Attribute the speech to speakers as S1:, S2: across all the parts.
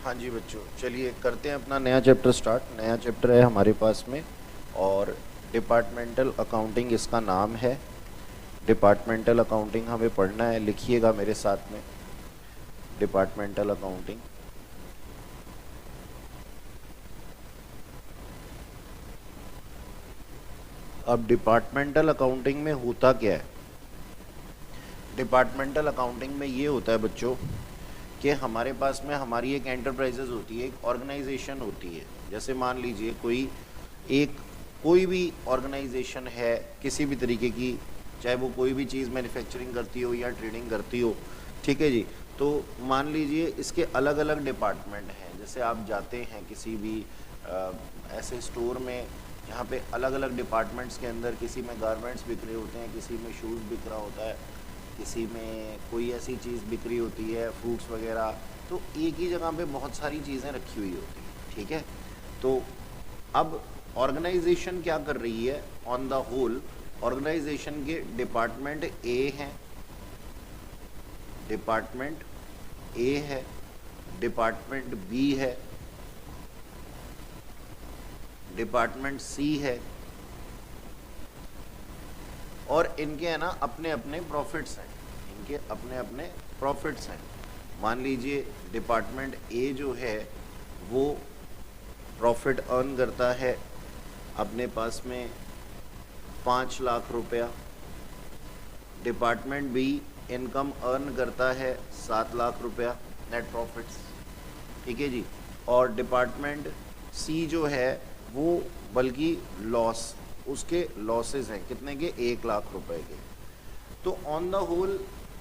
S1: हाँ जी बच्चों, चलिए करते हैं अपना नया चैप्टर स्टार्ट। नया चैप्टर है हमारे पास में और डिपार्टमेंटल अकाउंटिंग इसका नाम है। डिपार्टमेंटल अकाउंटिंग हमें पढ़ना है, लिखिएगा मेरे साथ में। डिपार्टमेंटल अकाउंटिंग, अब डिपार्टमेंटल अकाउंटिंग में होता क्या है? डिपार्टमेंटल अकाउंटिंग में ये होता है बच्चों कि हमारे पास में हमारी एक एंटरप्राइजेज होती है, एक ऑर्गेनाइजेशन होती है। जैसे मान लीजिए कोई भी ऑर्गेनाइजेशन है किसी भी तरीके की, चाहे वो कोई भी चीज़ मैन्युफैक्चरिंग करती हो या ट्रेडिंग करती हो, ठीक है जी। तो मान लीजिए इसके अलग अलग डिपार्टमेंट हैं। जैसे आप जाते हैं किसी भी ऐसे स्टोर में जहाँ पे अलग अलग डिपार्टमेंट्स के अंदर, किसी में गारमेंट्स बिक रहे होते हैं, किसी में शूज़ बिक रहा होता है, किसी में कोई ऐसी चीज़ बिक्री होती है फ्रूट्स वगैरह। तो एक ही जगह पे बहुत सारी चीज़ें रखी हुई होती हैं, ठीक है। तो अब ऑर्गेनाइजेशन क्या कर रही है? ऑन द होल ऑर्गेनाइजेशन के डिपार्टमेंट ए हैं, डिपार्टमेंट ए है, डिपार्टमेंट बी है, डिपार्टमेंट सी है, और इनके है ना अपने अपने प्रॉफिट्स हैं, इनके अपने अपने प्रॉफिट्स हैं। मान लीजिए डिपार्टमेंट ए जो है वो प्रॉफिट अर्न करता है अपने पास में 5 लाख रुपया, डिपार्टमेंट बी इनकम अर्न करता है 7 लाख रुपया नेट प्रॉफिट्स, ठीक है जी। और डिपार्टमेंट सी जो है वो बल्कि लॉस, उसके लॉसेस हैं कितने के? 1 लाख रुपए के। तो ऑन द होल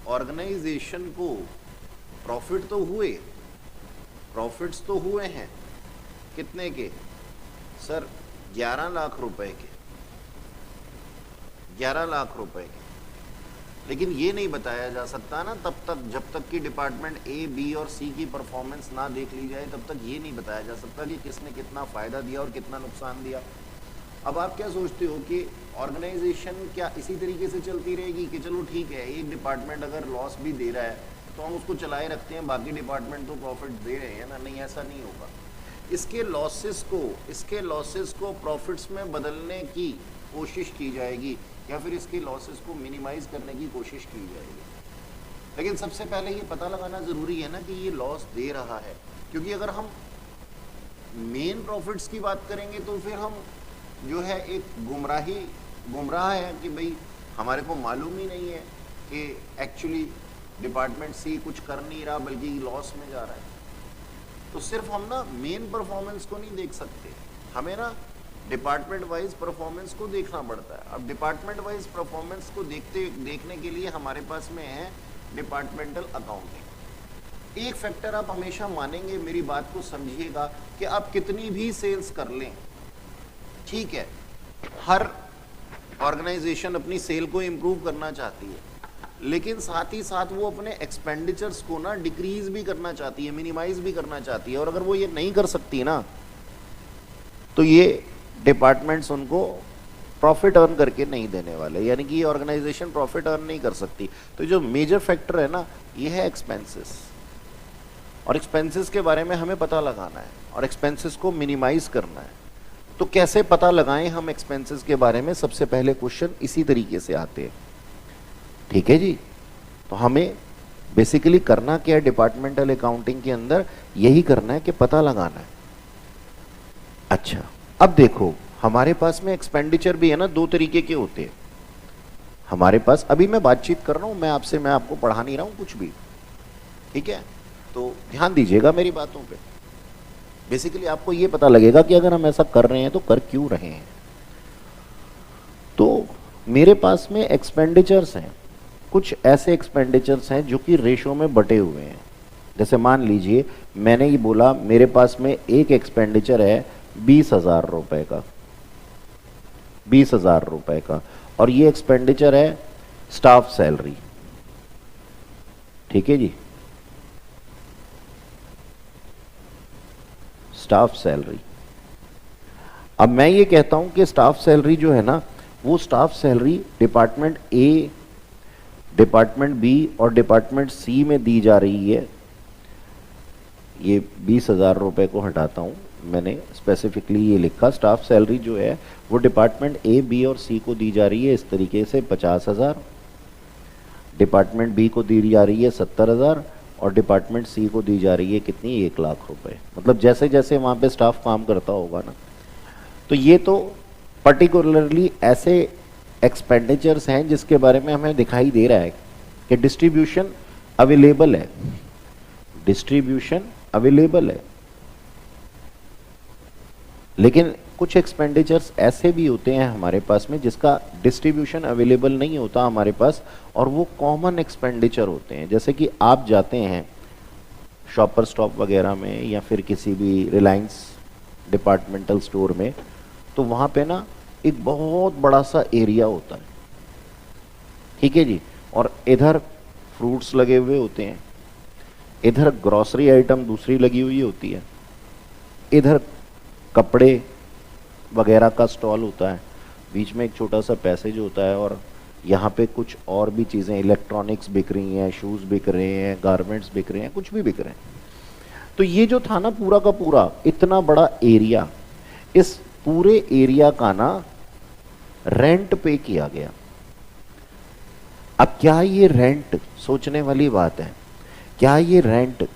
S1: ऑर्गेनाइजेशन को प्रॉफिट तो हुए, प्रॉफिट्स तो हुए हैं कितने के सर? 11 लाख रुपए के, 11 लाख रुपए के। लेकिन ये नहीं बताया जा सकता ना तब तक, जब तक कि डिपार्टमेंट ए बी और सी की परफॉर्मेंस ना देख ली जाए, तब तक ये नहीं बताया जा सकता कि किसने कितना फ़ायदा दिया और कितना नुकसान दिया। अब आप क्या सोचते हो कि ऑर्गेनाइजेशन क्या इसी तरीके से चलती रहेगी कि चलो ठीक है एक डिपार्टमेंट अगर लॉस भी दे रहा है तो हम उसको चलाए रखते हैं, बाकी डिपार्टमेंट तो प्रॉफिट दे रहे हैं ना? नहीं, ऐसा नहीं होगा। इसके लॉसेस को प्रॉफिट्स में बदलने की कोशिश की जाएगी या फिर इसके लॉसेस को मिनिमाइज करने की कोशिश की जाएगी। लेकिन सबसे पहले ये पता लगाना ज़रूरी है ना कि ये लॉस दे रहा है, क्योंकि अगर हम मेन प्रॉफिट्स की बात करेंगे तो फिर हम जो है एक गुमराह है कि भाई हमारे को मालूम ही नहीं है कि एक्चुअली डिपार्टमेंट सी कुछ कर नहीं रहा बल्कि लॉस में जा रहा है। तो सिर्फ हम ना मेन परफॉर्मेंस को नहीं देख सकते, हमें ना डिपार्टमेंट वाइज परफॉर्मेंस को देखना पड़ता है। अब डिपार्टमेंट वाइज परफॉर्मेंस को देखने के लिए हमारे पास में है डिपार्टमेंटल अकाउंटिंग। एक फैक्टर आप हमेशा मानेंगे, मेरी बात को समझिएगा, कि आप कितनी भी सेल्स कर लें, ठीक है, हर ऑर्गेनाइजेशन अपनी सेल को इम्प्रूव करना चाहती है, लेकिन साथ ही साथ वो अपने एक्सपेंडिचर्स को ना डिक्रीज भी करना चाहती है, मिनिमाइज भी करना चाहती है। और अगर वो ये नहीं कर सकती ना तो ये डिपार्टमेंट्स उनको प्रॉफिट अर्न करके नहीं देने वाले, यानी कि ये ऑर्गेनाइजेशन प्रॉफिट अर्न नहीं कर सकती। तो जो मेजर फैक्टर है ना ये है एक्सपेंसेस, और एक्सपेंसेस के बारे में हमें पता लगाना है और एक्सपेंसेस को मिनिमाइज करना है। तो कैसे पता लगाएं हम एक्सपेंसेस के बारे में? सबसे पहले क्वेश्चन इसी तरीके से आते हैं, ठीक है जी। तो हमें बेसिकली करना क्या है डिपार्टमेंटल अकाउंटिंग के अंदर? यही करना है कि पता लगाना है। अच्छा, अब देखो हमारे पास में एक्सपेंडिचर भी है ना, दो तरीके के होते हैं हमारे पास। अभी मैं बातचीत कर रहा हूं, मैं आपको पढ़ा नहीं रहा हूं कुछ भी, ठीक है। तो ध्यान दीजिएगा मेरी बातों पे। बेसिकली आपको ये पता लगेगा कि अगर हम ऐसा कर रहे हैं तो कर क्यों रहे हैं। तो मेरे पास में एक्सपेंडिचर्स हैं, कुछ ऐसे एक्सपेंडिचर्स हैं जो कि रेशो में बटे हुए हैं। जैसे मान लीजिए मैंने ये बोला मेरे पास में एक एक्सपेंडिचर है 20,000 रुपए का, 20,000 रुपए का, और ये एक्सपेंडिचर है स्टाफ सैलरी, ठीक है जी, स्टाफ सैलरी। अब मैं ये कहता हूं कि स्टाफ सैलरी जो है ना वो staff salary department A, department B और डिपार्टमेंट सी में दी जा रही है। ये 20,000 रुपये को हटाता हूँ, मैंने स्पेसिफिकली ये लिखा स्टाफ सैलरी जो है वो डिपार्टमेंट ए, बी और सी को दी जा रही है इस तरीके से 50,000, डिपार्टमेंट बी को दी जा रही है 70,000 और डिपार्टमेंट सी को दी जा रही है कितनी, 1,00,000 रुपए। मतलब जैसे जैसे वहाँ पे स्टाफ काम करता होगा ना, तो ये तो पर्टिकुलरली ऐसे एक्सपेंडिचर्स हैं जिसके बारे में हमें दिखाई दे रहा है कि डिस्ट्रीब्यूशन अवेलेबल है, डिस्ट्रीब्यूशन अवेलेबल है। लेकिन कुछ एक्सपेंडिचर्स ऐसे भी होते हैं हमारे पास में जिसका डिस्ट्रीब्यूशन अवेलेबल नहीं होता हमारे पास, और वो कॉमन एक्सपेंडिचर होते हैं। जैसे कि आप जाते हैं शॉपर स्टॉप वगैरह में या फिर किसी भी रिलायंस डिपार्टमेंटल स्टोर में, तो वहाँ पे ना एक बहुत बड़ा सा एरिया होता है, ठीक है जी, और इधर फ्रूट्स लगे हुए होते हैं, इधर ग्रॉसरी आइटम दूसरी लगी हुई होती है, इधर कपड़े वगैरह का स्टॉल होता है, बीच में एक छोटा सा पैसेज होता है, और यहाँ पे कुछ और भी चीज़ें, इलेक्ट्रॉनिक्स बिक रही हैं, शूज़ बिक रहे हैं, गारमेंट्स बिक रहे हैं, कुछ भी बिक रहे हैं। तो ये जो था ना पूरा का पूरा इतना बड़ा एरिया, इस पूरे एरिया का ना रेंट पे किया गया। अब क्या ये रेंट, सोचने वाली बात है, क्या ये रेंट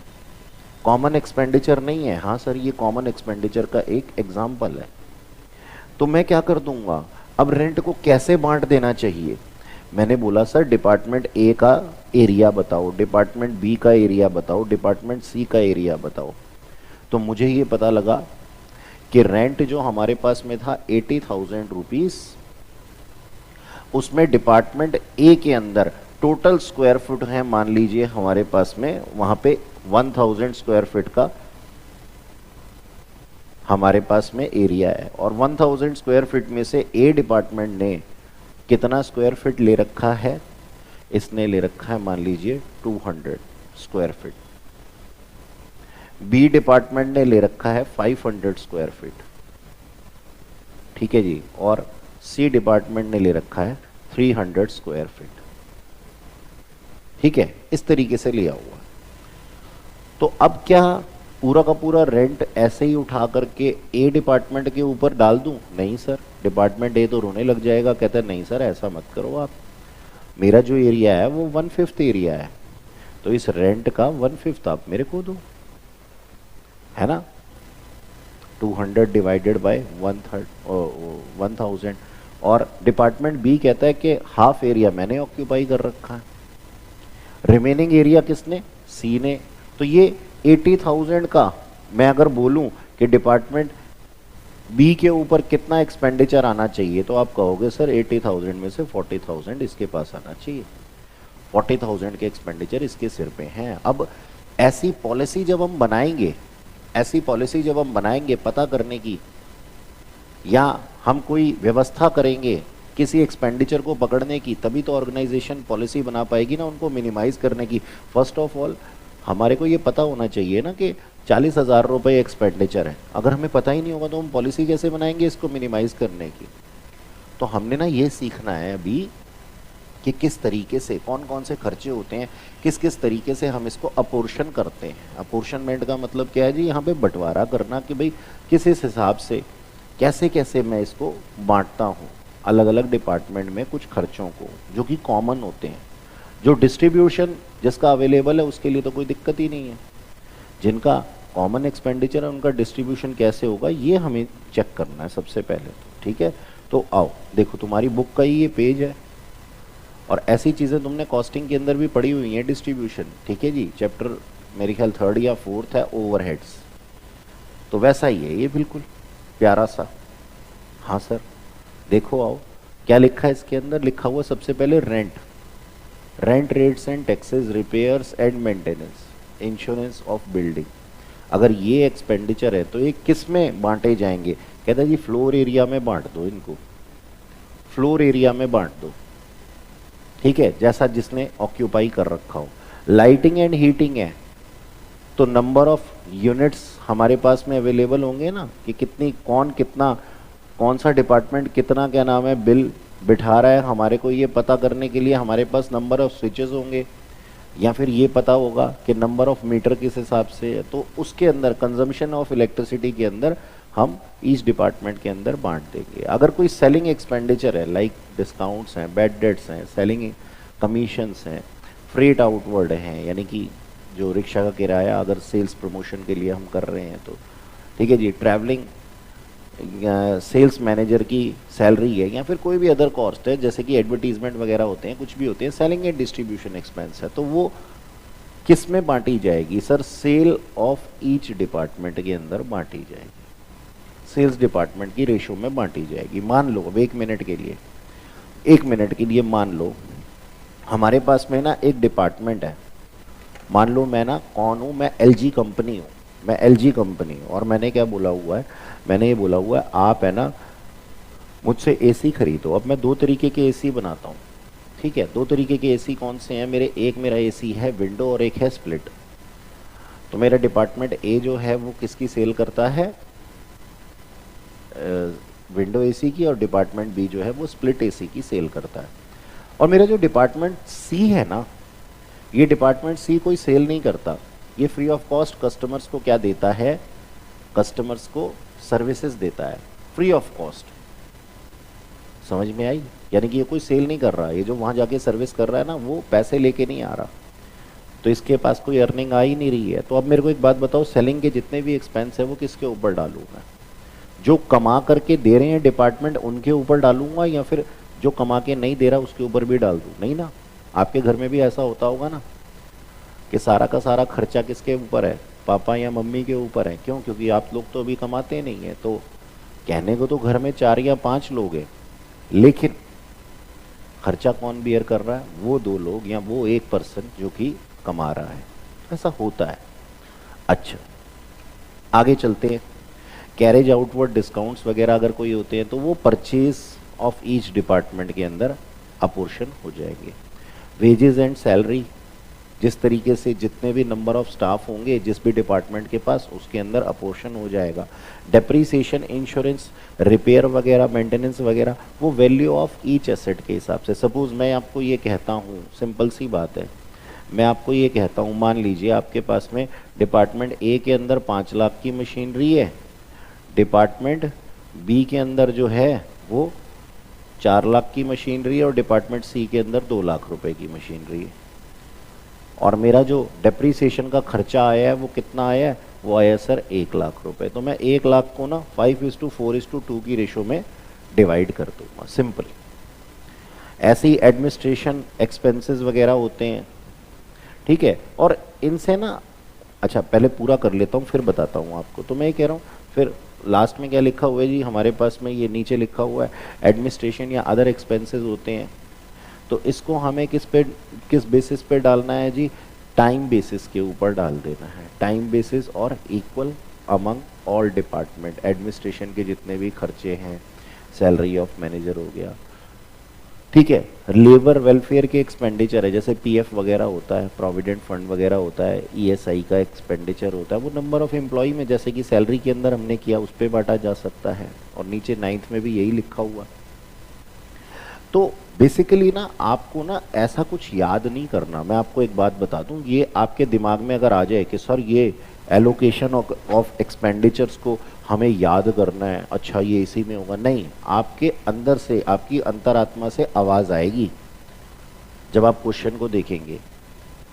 S1: कॉमन एक्सपेंडिचर नहीं है? हाँ सर, ये कॉमन एक्सपेंडिचर का एक एग्जाम्पल है। तो मैं क्या कर दूंगा, अब रेंट को कैसे बांट देना चाहिए? मैंने बोला सर डिपार्टमेंट ए का एरिया बताओ, डिपार्टमेंट बी का एरिया बताओ, डिपार्टमेंट सी का एरिया बताओ। तो मुझे ये पता लगा कि रेंट जो हमारे पास में था 80,000 रुपीज, उसमें डिपार्टमेंट ए के अंदर टोटल स्क्वायर फुट है, मान लीजिए हमारे पास में वहां पे 1000 स्क्वायर फीट का हमारे पास में एरिया है, और 1000 स्क्वायर फीट में से ए डिपार्टमेंट ने कितना स्क्वायर फीट ले रखा है? इसने ले रखा है मान लीजिए 200 स्क्वायर फीट। बी डिपार्टमेंट ने ले रखा है 500 स्क्वायर फीट, ठीक है जी, और सी डिपार्टमेंट ने ले रखा है 300 स्क्वायर फीट, ठीक है, इस तरीके से लिया हुआ। तो अब क्या पूरा का पूरा रेंट ऐसे ही उठा करके ए डिपार्टमेंट के ऊपर डाल दूं? नहीं सर, डिपार्टमेंट ए तो रोने लग जाएगा, कहता है नहीं सर ऐसा मत करो आप, मेरा जो एरिया है वो 1/5 एरिया है, तो इस रेंट का 1/5 आप मेरे को दो, है ना। 200 डिवाइडेड बाय 1000, और डिपार्टमेंट बी कहता है कि हाफ एरिया मैंने ऑक्यूपाई कर रखा है, रिमेनिंग एरिया किसने? सी ने। तो ये 80,000 का मैं अगर बोलूं कि डिपार्टमेंट बी के ऊपर कितना एक्सपेंडिचर आना चाहिए, तो आप कहोगे सर 80,000 में से 40,000 इसके पास आना चाहिए, 40,000 के एक्सपेंडिचर इसके सिर पे हैं। अब ऐसी पॉलिसी जब हम बनाएंगे, ऐसी पॉलिसी जब हम बनाएंगे पता करने की, या हम कोई व्यवस्था करेंगे किसी एक्सपेंडिचर को पकड़ने की, तभी तो ऑर्गेनाइजेशन पॉलिसी बना पाएगी ना उनको मिनिमाइज करने की। फर्स्ट ऑफ ऑल हमारे को ये पता होना चाहिए ना कि 40,000 रुपये एक्सपेंडिचर है, अगर हमें पता ही नहीं होगा तो हम पॉलिसी कैसे बनाएंगे इसको मिनिमाइज करने की। तो हमने ना ये सीखना है अभी कि किस तरीके से कौन कौन से खर्चे होते हैं, किस किस तरीके से हम इसको अपोर्शन करते हैं। अपोर्शनमेंट का मतलब क्या है जी? यहाँ पे बंटवारा करना कि भाई किस इस हिसाब से कैसे कैसे मैं इसको बांटता हूँ अलग अलग डिपार्टमेंट में कुछ खर्चों को जो कि कॉमन होते हैं। जो डिस्ट्रीब्यूशन जिसका अवेलेबल है उसके लिए तो कोई दिक्कत ही नहीं है, जिनका कॉमन एक्सपेंडिचर है उनका डिस्ट्रीब्यूशन कैसे होगा ये हमें चेक करना है सबसे पहले तो, ठीक है। तो आओ देखो तुम्हारी बुक का ही ये पेज है, और ऐसी चीज़ें तुमने कॉस्टिंग के अंदर भी पढ़ी हुई हैं डिस्ट्रीब्यूशन, ठीक है जी। चैप्टर मेरे ख्याल 3rd या 4th है, ओवरहेड्स, तो वैसा ही है ये बिल्कुल प्यारा सा। हाँ सर देखो आओ क्या लिखा है इसके अंदर, लिखा हुआ सबसे पहले rent, rent rates and taxes, repairs and maintenance, insurance of building. अगर ये एक्सपेंडिचर है तो ये किस में बांटे जाएंगे? कहता है जी फ्लोर एरिया में बांट दो इनको, फ्लोर एरिया में बांट दो, ठीक है, जैसा जिसने ऑक्यूपाई कर रखा हो। लाइटिंग एंड हीटिंग है तो नंबर ऑफ यूनिट्स हमारे पास में अवेलेबल होंगे ना कि कितनी कौन कितना कौन सा डिपार्टमेंट कितना क्या नाम है बिल बिठा रहा है, हमारे को ये पता करने के लिए हमारे पास नंबर ऑफ स्विचेस होंगे। या फिर ये पता होगा कि नंबर ऑफ मीटर किस हिसाब से है, तो उसके अंदर कंजम्पशन ऑफ इलेक्ट्रिसिटी के अंदर हम ईच डिपार्टमेंट के अंदर बांट देंगे। अगर कोई सेलिंग एक्सपेंडिचर है, लाइक डिस्काउंट्स हैं, बैड डेट्स हैं, सेलिंग कमीशंस हैं, फ्रेट आउटवर्ड हैं, यानी कि जो रिक्शा का किराया अगर सेल्स प्रमोशन के लिए हम कर रहे हैं तो ठीक है जी, ट्रैवलिंग, सेल्स मैनेजर की सैलरी है, या फिर कोई भी अदर कॉस्ट है जैसे कि एडवर्टीजमेंट वगैरह होते हैं, कुछ भी होते हैं, सेलिंग एंड डिस्ट्रीब्यूशन एक्सपेंस है, तो वो किस में बांटी जाएगी sir? Sale of each department के अंदर बांटी जाएगी, सेल्स डिपार्टमेंट की रेशो में बांटी जाएगी। मान लो अब 1 मिनट के लिए, 1 मिनट के लिए मान लो हमारे पास में ना एक डिपार्टमेंट है, मान लो मैं ना कौन हूँ, मैं एलजी कंपनी हूँ, मैं एलजी कंपनी हूँ, और मैंने क्या बोला हुआ है, मैंने ये बोला हुआ है आप है ना मुझसे एसी खरीदो। अब मैं 2 तरीके के एसी बनाता हूँ, ठीक है, 2 तरीके के एसी कौन से हैं मेरे? एक मेरा एसी है विंडो और एक है स्प्लिट। तो मेरा डिपार्टमेंट ए जो है वो किसकी सेल करता है? विंडो एसी की, और डिपार्टमेंट बी जो है वो स्प्लिट एसी की सेल करता है। और मेरा जो डिपार्टमेंट सी है ना, ये डिपार्टमेंट सी कोई सेल नहीं करता, ये फ्री ऑफ कॉस्ट कस्टमर्स को क्या देता है? कस्टमर्स को सर्विसेज देता है फ्री ऑफ कॉस्ट। समझ में आई? यानी कि ये कोई सेल नहीं कर रहा, ये जो वहाँ जाके सर्विस कर रहा है ना वो पैसे लेके नहीं आ रहा, तो इसके पास कोई अर्निंग आ ही नहीं रही है। तो अब मेरे को एक बात बताओ, सेलिंग के जितने भी एक्सपेंस है वो किसके ऊपर डालूँ मैं? जो कमा करके दे रहे हैं डिपार्टमेंट उनके ऊपर डालूंगा, या फिर जो कमा के नहीं दे रहा उसके ऊपर भी डाल दूँ? नहीं ना। आपके घर में भी ऐसा होता होगा ना कि सारा का सारा खर्चा किसके ऊपर है? पापा या मम्मी के ऊपर है। क्यों? क्योंकि आप लोग तो अभी कमाते नहीं है, तो कहने को तो घर में 4 या 5 लोग हैं, लेकिन खर्चा कौन बियर कर रहा है? वो 2 लोग या वो 1 पर्सन जो कि कमा रहा है। ऐसा होता है। अच्छा, आगे चलते हैं। कैरेज आउटवर्ड डिस्काउंट्स वगैरह अगर कोई होते हैं तो वो परचेज ऑफ ईच डिपार्टमेंट के अंदर अपोर्शन हो जाएंगे। वेजेस एंड सैलरी, जिस तरीके से जितने भी नंबर ऑफ स्टाफ होंगे जिस भी डिपार्टमेंट के पास, उसके अंदर अपोर्शन हो जाएगा। डेप्रीसिएशन, इंश्योरेंस, रिपेयर वगैरह, मेंटेनेंस वगैरह, वो वैल्यू ऑफ ईच एसेट के हिसाब से। सपोज मैं आपको ये कहता हूँ, सिंपल सी बात है, मैं आपको ये कहता हूँ, मान लीजिए आपके पास में डिपार्टमेंट ए के अंदर 5 लाख की मशीनरी है, डिपार्टमेंट बी के अंदर जो है वो 4 लाख की मशीनरी है, और डिपार्टमेंट सी के अंदर 2 लाख रुपए की मशीनरी है। और मेरा जो डेप्रीसिएशन का खर्चा आया है वो कितना आया है? वो आया सर 1 लाख रुपए। तो मैं 1 लाख को ना 5:4:2 की रेशो में डिवाइड कर दूंगा, सिंपल। ऐसे ही एडमिनिस्ट्रेशन एक्सपेंसेस वगैरह होते हैं, ठीक है, और इनसे ना, अच्छा पहले पूरा कर लेता हूँ फिर बताता हूँ आपको। तो मैं ये कह रहा हूँ, फिर लास्ट में क्या लिखा हुआ है जी हमारे पास में? ये नीचे लिखा हुआ है एडमिनिस्ट्रेशन या अदर एक्सपेंसेस होते हैं। तो इसको हमें किस बेसिस पे डालना है जी? टाइम बेसिस के ऊपर डाल देना है। टाइम बेसिस और equal among all department. Administration के जितने भी खर्चे हैं, सैलरी ऑफ मैनेजर हो गया, ठीक है, लेबर वेलफेयर के एक्सपेंडिचर है, जैसे पीएफ वगैरह होता है, प्रोविडेंट फंड वगैरह होता है, ईएसआई का एक्सपेंडिचर होता है, वो नंबर ऑफ एम्प्लॉय में, जैसे कि सैलरी के अंदर हमने किया उस पर बांटा जा सकता है। और नीचे 9th में भी यही लिखा हुआ। तो बेसिकली ना आपको ना ऐसा कुछ याद नहीं करना। मैं आपको एक बात बता दूं, ये आपके दिमाग में अगर आ जाए कि सर ये एलोकेशन ऑफ एक्सपेंडिचर्स को हमें याद करना है, अच्छा ये इसी में होगा, नहीं, आपके अंदर से, आपकी अंतरात्मा से आवाज़ आएगी जब आप क्वेश्चन को देखेंगे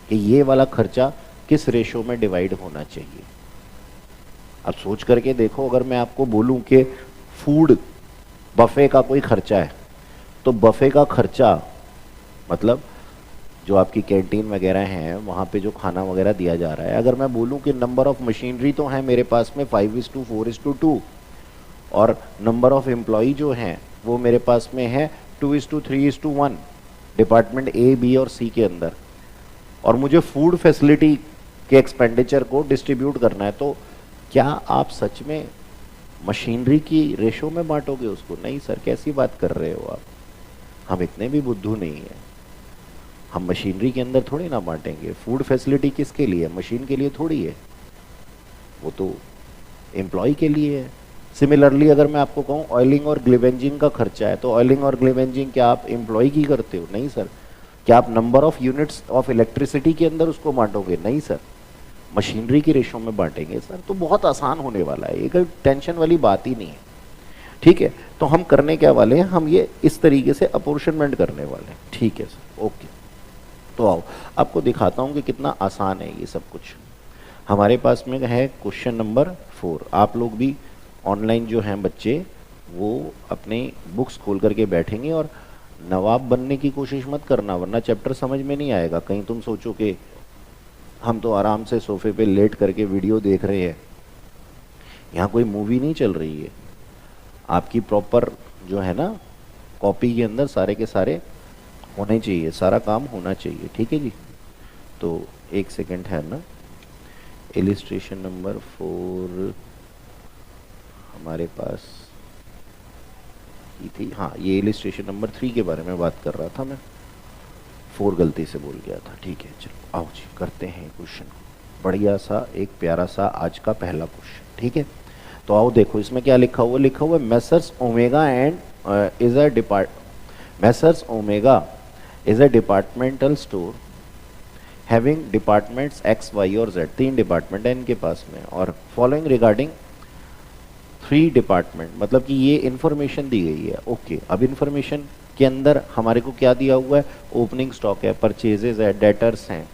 S1: कि ये वाला खर्चा किस रेशो में डिवाइड होना चाहिए। अब सोच करके देखो, अगर मैं आपको बोलूं कि फूड बफे का कोई खर्चा है, तो बफे का खर्चा मतलब जो आपकी कैंटीन वगैरह हैं वहाँ पे जो खाना वगैरह दिया जा रहा है, अगर मैं बोलूँ कि नंबर ऑफ मशीनरी तो है मेरे पास में 5:4:2 और नंबर ऑफ एम्प्लॉई जो हैं वो मेरे पास में है 2:3:1 डिपार्टमेंट ए, बी और सी के अंदर, और मुझे फूड फैसिलिटी के एक्सपेंडिचर को डिस्ट्रीब्यूट करना है, तो क्या आप सच में मशीनरी की रेशो में बांटोगे उसको? नहीं सर, कैसी बात कर रहे हो आप, हम इतने भी बुद्धू नहीं हैं। हम मशीनरी के अंदर थोड़ी ना बांटेंगे। फूड फैसिलिटी किसके लिए? मशीन के लिए थोड़ी है, वो तो एम्प्लॉय के लिए है। सिमिलरली अगर मैं आपको कहूँ ऑयलिंग और ग्लिवेंजिंग का खर्चा है, तो ऑयलिंग और ग्लिवेंजिंग क्या आप एम्प्लॉय की करते हो? नहीं सर, क्या आप number of units of electricity के अंदर उसको बांटोगे? नहीं सर, मशीनरी की रेशो में बांटेंगे सर। तो बहुत आसान होने वाला है, ये कोई टेंशन वाली बात ही नहीं है। ठीक है, तो हम करने क्या वाले हैं, हम ये इस तरीके से अपोर्शनमेंट करने वाले हैं। ठीक है सर, ओके। तो आओ आपको दिखाता हूं कि कितना आसान है ये सब कुछ। हमारे पास में है क्वेश्चन नंबर 4। आप लोग भी ऑनलाइन जो हैं बच्चे, वो अपने बुक्स खोल करके बैठेंगे और नवाब बनने की कोशिश मत करना, वरना चैप्टर समझ में नहीं आएगा। कहीं तुम सोचो कि हम तो आराम से सोफे पे लेट करके वीडियो देख रहे हैं, यहाँ कोई मूवी नहीं चल रही है। आपकी प्रॉपर जो है ना कॉपी के अंदर सारे के सारे होने चाहिए, सारा काम होना चाहिए। ठीक है जी, तो एक सेकंड है ना, इलिस्ट्रेशन नंबर 4 हमारे पास ही थी। हाँ, ये इलिस्ट्रेशन नंबर 3 के बारे में बात कर रहा था मैं, 4 गलती से बोल गया था। ठीक है, चलो आओ जी करते हैं क्वेश्चन। बढ़िया सा एक प्यारा सा आज का पहला क्वेश्चन। ठीक है, तो आओ देखो इसमें क्या लिखा हुआ। लिखा हुआ Messrs Omega and is a Messrs Omega is a departmental store having departments X Y और जेड। 3 डिपार्टमेंट है इनके पास में, और फॉलोइंग रिगार्डिंग 3 डिपार्टमेंट, मतलब कि ये इंफॉर्मेशन दी गई है। ओके, अब इंफॉर्मेशन के अंदर हमारे को क्या दिया हुआ है, ओपनिंग स्टॉक है, परचेजेज है, डेटर्स हैं,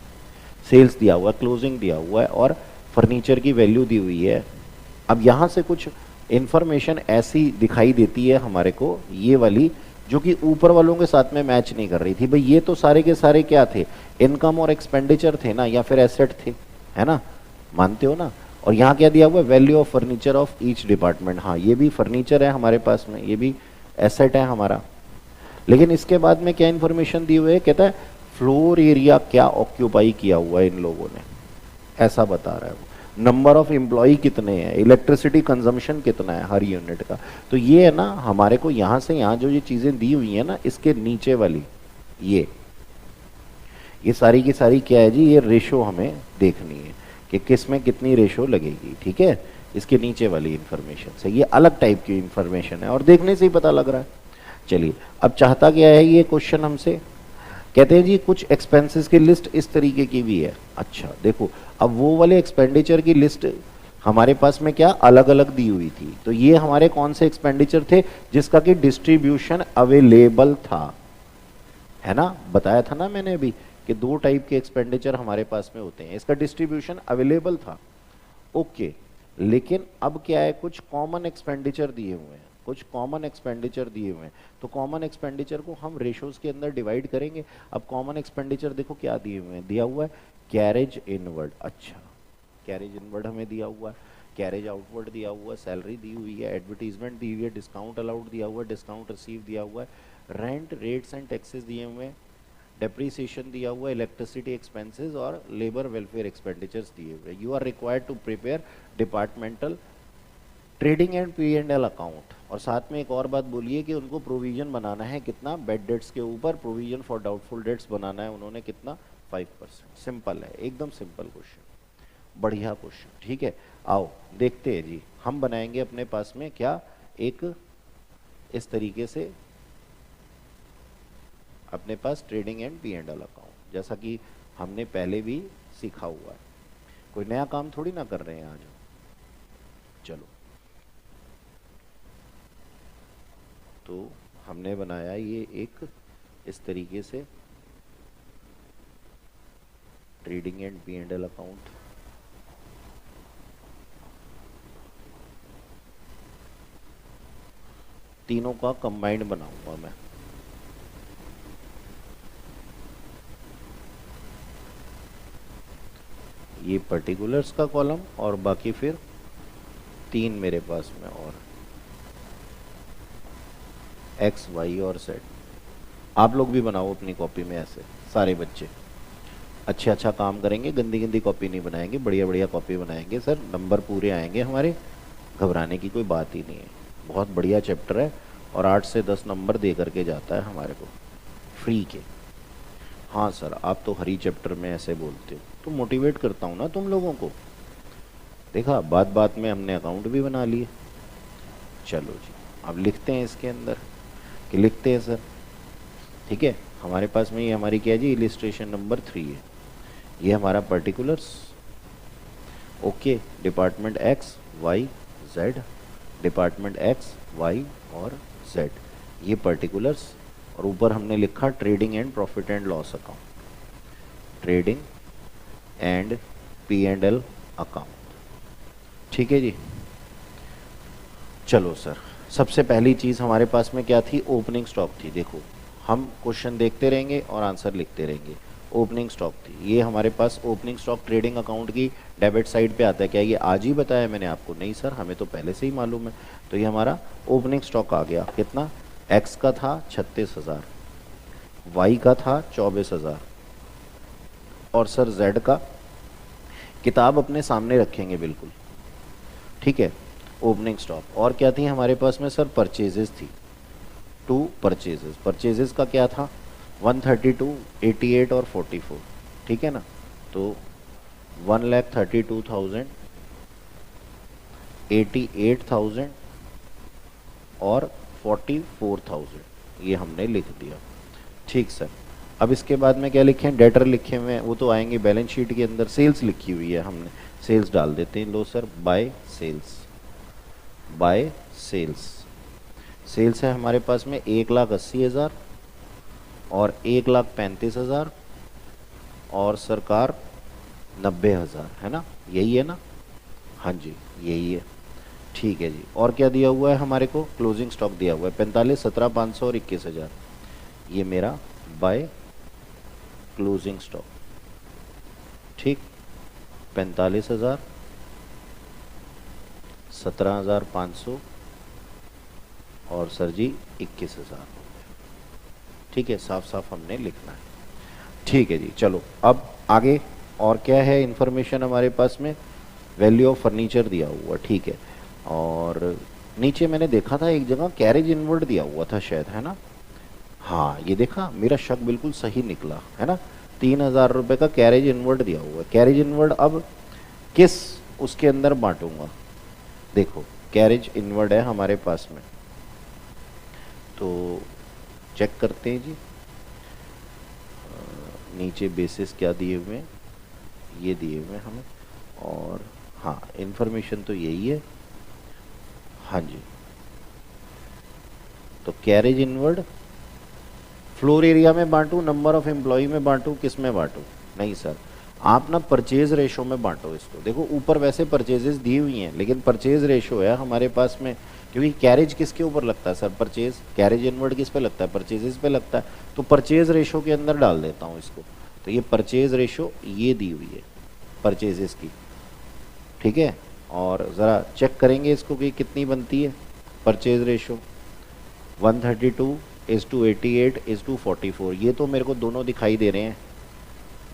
S1: सेल्स दिया हुआ है, क्लोजिंग दिया हुआ है, और फर्नीचर की वैल्यू दी हुई है। अब यहाँ से कुछ इंफॉर्मेशन ऐसी दिखाई देती है हमारे को, ये वाली, जो कि ऊपर वालों के साथ में मैच नहीं कर रही थी। भाई ये तो सारे के सारे क्या थे, इनकम और एक्सपेंडिचर थे ना, या फिर एसेट थे, है ना, मानते हो ना। और यहाँ क्या दिया हुआ है, value of furniture of each department. हाँ, ये भी फर्नीचर है हमारे पास में, ये भी एसेट है हमारा। लेकिन इसके बाद में क्या इन्फॉर्मेशन दी हुई है, कहता है फ्लोर एरिया क्या ऑक्यूपाई किया हुआ है इन लोगों ने, ऐसा बता रहा है वो। नंबर ऑफ एम्प्लॉय कितने हैं, इलेक्ट्रिसिटी कंजम्पशन कितना है हर यूनिट का। तो ये है ना हमारे को यहाँ से यहाँ जो ये चीजें दी हुई है ना, इसके नीचे वाली ये सारी की सारी क्या है जी, ये रेशो हमें देखनी है कि किस में कितनी रेशो लगेगी। ठीक है, इसके नीचे वाली इंफॉर्मेशन से, ये अलग टाइप की इंफॉर्मेशन है और देखने से ही पता लग रहा है। चलिए, अब चाहता क्या है ये क्वेश्चन हमसे, कहते हैं जी कुछ एक्सपेंसेस की लिस्ट इस तरीके की भी है। अच्छा देखो, अब वो वाले एक्सपेंडिचर की लिस्ट हमारे पास में क्या अलग अलग दी हुई थी। तो ये हमारे कौन से एक्सपेंडिचर थे जिसका कि डिस्ट्रीब्यूशन अवेलेबल था, है ना, बताया था ना मैंने अभी कि 2 टाइप के एक्सपेंडिचर हमारे पास में होते हैं, इसका डिस्ट्रीब्यूशन अवेलेबल था। ओके, लेकिन अब क्या है, कुछ कॉमन एक्सपेंडिचर दिए हुए हैं, कुछ कॉमन एक्सपेंडिचर दिए हुए हैं। तो कॉमन एक्सपेंडिचर को हम रेशोज के अंदर डिवाइड करेंगे। अब कॉमन एक्सपेंडिचर देखो क्या दिए हुए हैं, दिया हुआ है कैरेज इनवर्ड। अच्छा, कैरेज इनवर्ड हमें दिया हुआ है, कैरेज आउटवर्ड दिया हुआ है, सैलरी दी हुई है, एडवर्टीजमेंट दी हुई है, डिस्काउंट अलाउड दिया हुआ है, डिस्काउंट रिसीव दिया हुआ है, रेंट रेट्स एंड टैक्सेस दिए हुए हैं, डेप्रीसिएशन दिया हुआ है, इलेक्ट्रिसिटी एक्सपेंसेस और लेबर वेलफेयर एक्सपेंडिचर्स दिए हुए हैं। You are required to prepare departmental trading and P&L account. और साथ में एक और बात बोलिए कि उनको प्रोविजन बनाना है कितना, बेड डेट्स के ऊपर प्रोविजन फॉर डाउटफुल डेट्स बनाना है उन्होंने कितना, 5%। सिंपल है, एकदम सिंपल क्वेश्चन, बढ़िया क्वेश्चन। ठीक है, आओ देखते हैं जी, हम बनाएंगे अपने पास में क्या, एक इस तरीके से अपने पास ट्रेडिंग एंड P&L अकाउंट, जैसा कि हमने पहले भी सीखा हुआ है, कोई नया काम थोड़ी ना कर रहे हैं आज। चलो, तो हमने बनाया ये एक इस तरीके से ट्रेडिंग एंड P&L अकाउंट। तीनों का कंबाइंड बनाऊंगा मैं। ये पर्टिकुलर्स का कॉलम और बाकी फिर 3 मेरे पास में, और एक्स वाई और जेड। आप लोग भी बनाओ अपनी कॉपी में ऐसे, सारे बच्चे अच्छा काम करेंगे, गंदी गंदी कॉपी नहीं बनाएंगे, बढ़िया बढ़िया कॉपी बनाएंगे सर, नंबर पूरे आएंगे हमारे, घबराने की कोई बात ही नहीं है। बहुत बढ़िया चैप्टर है और 8 से 10 नंबर दे करके जाता है हमारे को फ्री के। हाँ सर, आप तो हर ही चैप्टर में ऐसे बोलते हो, तो मोटिवेट करता हूँ ना तुम लोगों को। देखा, बात बात में हमने अकाउंट भी बना लिए। चलो जी, अब लिखते हैं इसके अंदर कि लिखते हैं सर, ठीक है, हमारे पास में ये हमारी क्या है जी, इलिस्ट्रेशन नंबर 3 है। ये हमारा particulars, okay, department X Y Z, department X Y और जेड, ये पर्टिकुलर्स। और ऊपर हमने लिखा trading and profit and loss account, trading and P and L account. ठीक है जी। चलो सर, सबसे पहली चीज़ हमारे पास में क्या थी, ओपनिंग स्टॉक थी। देखो हम क्वेश्चन देखते रहेंगे और आंसर लिखते रहेंगे। ओपनिंग स्टॉक थी, ये हमारे पास ओपनिंग स्टॉक ट्रेडिंग अकाउंट की डेबिट साइड पे आता है। क्या ये आज ही बताया मैंने आपको? नहीं सर, हमें तो पहले से ही मालूम है। तो ये हमारा ओपनिंग स्टॉक आ गया। कितना? एक्स का था 36,000, वाई का था 24,000 और सर जेड का, किताब अपने सामने रखेंगे बिल्कुल, ठीक है। ओपनिंग स्टॉक और क्या थी हमारे पास में सर? परचेजेस थी, 2 परचेजेस। परचेजेस का क्या था? 132, 88 और 44, ठीक है ना। तो 1,32,000, 88,000 और 44,000, ये हमने लिख दिया। ठीक सर, अब इसके बाद में क्या लिखे हैं? डेटर लिखे हुए हैं, वो तो आएंगे बैलेंस शीट के अंदर। सेल्स लिखी हुई है, हमने सेल्स डाल देते हैं। लो sir, by sales, by sales. Sales है हमारे पास में 1,80,000 और 1,35,000 और सरकार 90,000, है ना, यही है ना? हाँ जी, यही है। ठीक है जी। और क्या दिया हुआ है हमारे को? क्लोजिंग स्टॉक दिया हुआ है 45, 17, 500 और 21,000। ये मेरा बाय क्लोजिंग स्टॉक, ठीक। 45,000, 17,500 और सर जी 21,000। ठीक है, साफ साफ हमने लिखना है। ठीक है जी। चलो अब आगे और क्या है इंफॉर्मेशन हमारे पास में? वैल्यू ऑफ फर्नीचर दिया हुआ, ठीक है। और नीचे मैंने देखा था एक जगह कैरेज इनवर्ड दिया हुआ था शायद, है ना? हाँ, ये देखा, मेरा शक बिल्कुल सही निकला, है ना। 3,000 रुपये का कैरेज इनवर्ड दिया हुआ है। कैरेज इनवर्ड अब किस उसके अंदर बांटूंगा? देखो कैरेज इनवर्ड है हमारे पास में, तो चेक करते हैं जी। नीचे बेसिस क्या दिए हुए हैं? ये दिए हुए हैं हमें। और हाँ, इन्फॉर्मेशन तो यही है। हाँ जी, तो कैरेज इनवर्ड फ्लोर एरिया में बांटूं, नंबर ऑफ एम्प्लॉय में बांटूं, किस में बांटूं? नहीं सर, आप ना परचेज रेशो में बांटो इसको। देखो ऊपर वैसे परचेजेस दी हुई हैं, लेकिन परचेज रेशो है हमारे पास में, क्योंकि कैरेज किसके ऊपर लगता है सर? परचेज। कैरेज इनवर्ड किस पे लगता है? परचेजेस पे लगता है। तो परचेज रेशो के अंदर डाल देता हूँ इसको। तो ये परचेज रेशो ये दी हुई है परचेजेस की, ठीक है। और ज़रा चेक करेंगे इसको कि कितनी बनती है परचेज रेशो। 132:88:44, ये तो मेरे को दोनों दिखाई दे रहे हैं,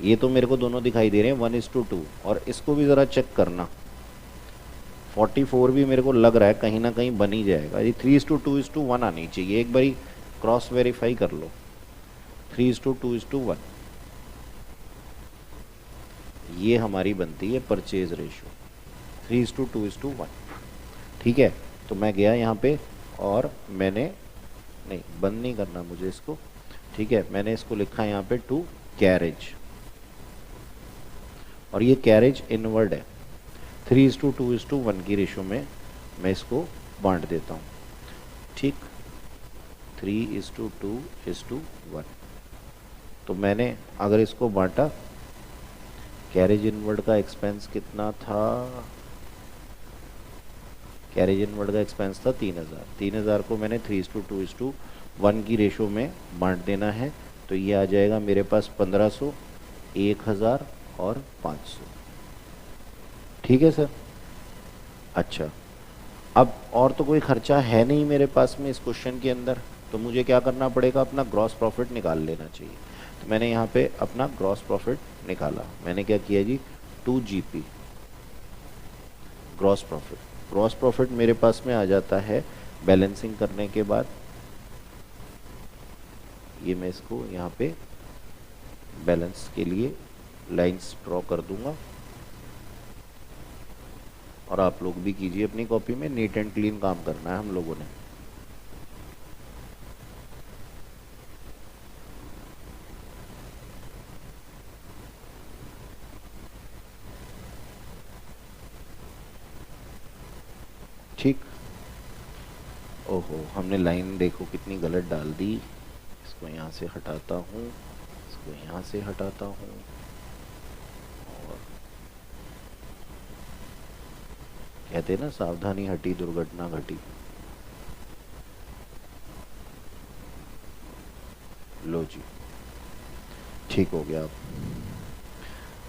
S1: ये तो मेरे को दोनों दिखाई दे रहे हैं 1:2। और इसको भी ज़रा चेक करना, 44 भी मेरे को लग रहा है कहीं ना कहीं बन ही जाएगा। ये 3:2:1 आनी चाहिए, एक बारी क्रॉस वेरीफाई कर लो। 3:2:1 ये हमारी बनती है परचेज रेशो, 3:2:1, ठीक है। तो मैं गया यहाँ पे और मैंने, नहीं बंद नहीं करना मुझे इसको, ठीक है। मैंने इसको लिखा है यहाँ पे टू कैरेज, और ये कैरेज इनवर्ड है। 3:2:1 की रेशो में मैं इसको बांट देता हूँ, ठीक। 3:2:1। तो मैंने अगर इसको बांटा, कैरेज इनवर्ड का एक्सपेंस कितना था? कैरेज इनवर्ड का एक्सपेंस था 3,000। 3,000 को मैंने 3:2:1 की रेशो में बांट देना है। तो ये आ जाएगा मेरे पास 1,500, 1,000 और 500, ठीक है सर। अच्छा, अब और तो कोई खर्चा है नहीं मेरे पास में इस क्वेश्चन के अंदर, तो मुझे क्या करना पड़ेगा? अपना ग्रॉस प्रॉफिट निकाल लेना चाहिए। तो मैंने यहाँ पे अपना ग्रॉस प्रॉफिट निकाला। मैंने क्या किया जी? 2GP gross profit. Gross profit मेरे पास में आ जाता है बैलेंसिंग करने के बाद। ये मैं इसको यहाँ पे बैलेंस के लिए लाइंस ड्रॉ कर दूंगा, और आप लोग भी कीजिए अपनी कॉपी में, नीट एंड क्लीन काम करना है हम लोगों ने। ठीक। ओहो, हमने लाइन देखो कितनी गलत डाल दी। इसको यहाँ से हटाता हूँ, इसको यहाँ से हटाता हूँ, और कहते हैं ना, सावधानी हटी दुर्घटना घटी। लो जी, ठीक हो गया अब।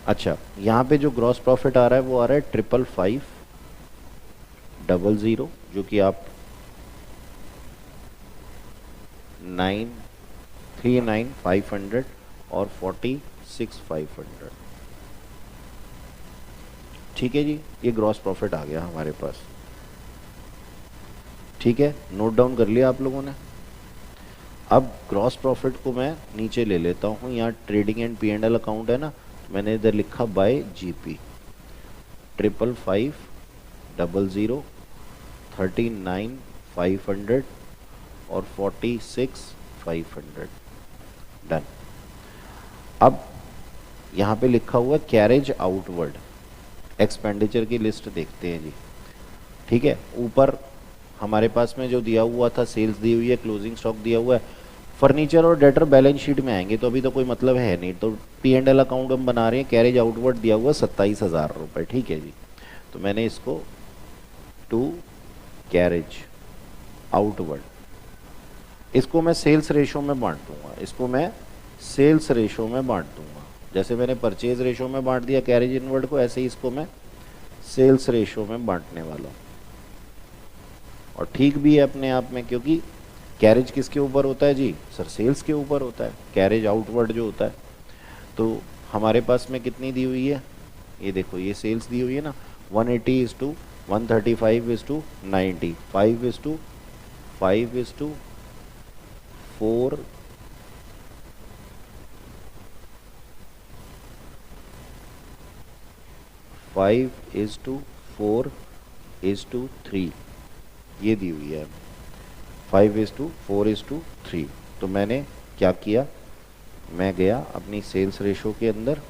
S1: अच्छा, यहाँ पे जो ग्रॉस प्रॉफिट आ रहा है वो आ रहा है 55500, जो कि आप 939500 और 46500। ठीक है जी, ये ग्रॉस प्रॉफिट आ गया हमारे पास। ठीक है, नोट डाउन कर लिया आप लोगों ने। अब ग्रॉस प्रॉफिट को मैं नीचे ले लेता हूँ, यहाँ ट्रेडिंग एंड P&L अकाउंट है ना, तो मैंने इधर लिखा बाय GP 55500, 39500 और 46500। डन। अब यहाँ पे लिखा हुआ कैरेज आउटवर्ड, एक्सपेंडिचर की लिस्ट देखते हैं जी। ठीक है, ऊपर हमारे पास में जो दिया हुआ था, सेल्स दी हुई है, क्लोजिंग स्टॉक दिया हुआ है, फर्नीचर और डेटर बैलेंस शीट में आएंगे, तो अभी तो कोई मतलब है नहीं, तो P&L अकाउंट हम बना रहे हैं। कैरेज आउटवर्ड दिया हुआ 27,000 रुपये। ठीक है जी, तो मैंने इसको टू कैरेज आउटवर्ड, इसको मैं सेल्स रेशो में बांट दूंगा, इसको मैं सेल्स रेशो में बांट दूंगा। जैसे मैंने परचेज रेशो में बांट दिया कैरेज इनवर्ड को, ऐसे ही इसको मैं सेल्स रेशो में बांटने वाला हूँ। और ठीक भी है अपने आप में, क्योंकि कैरेज किसके ऊपर होता है जी? सर, सेल्स के ऊपर होता है, कैरेज आउटवर्ड जो होता है। तो हमारे पास में कितनी दी हुई है, ये देखो, ये सेल्स दी हुई है ना, 180:135:90, 5:4, 5:4:3, ये दी हुई है 5:4:3। तो मैंने क्या किया, मैं गया अपनी सेल्स रेशो के अंदर,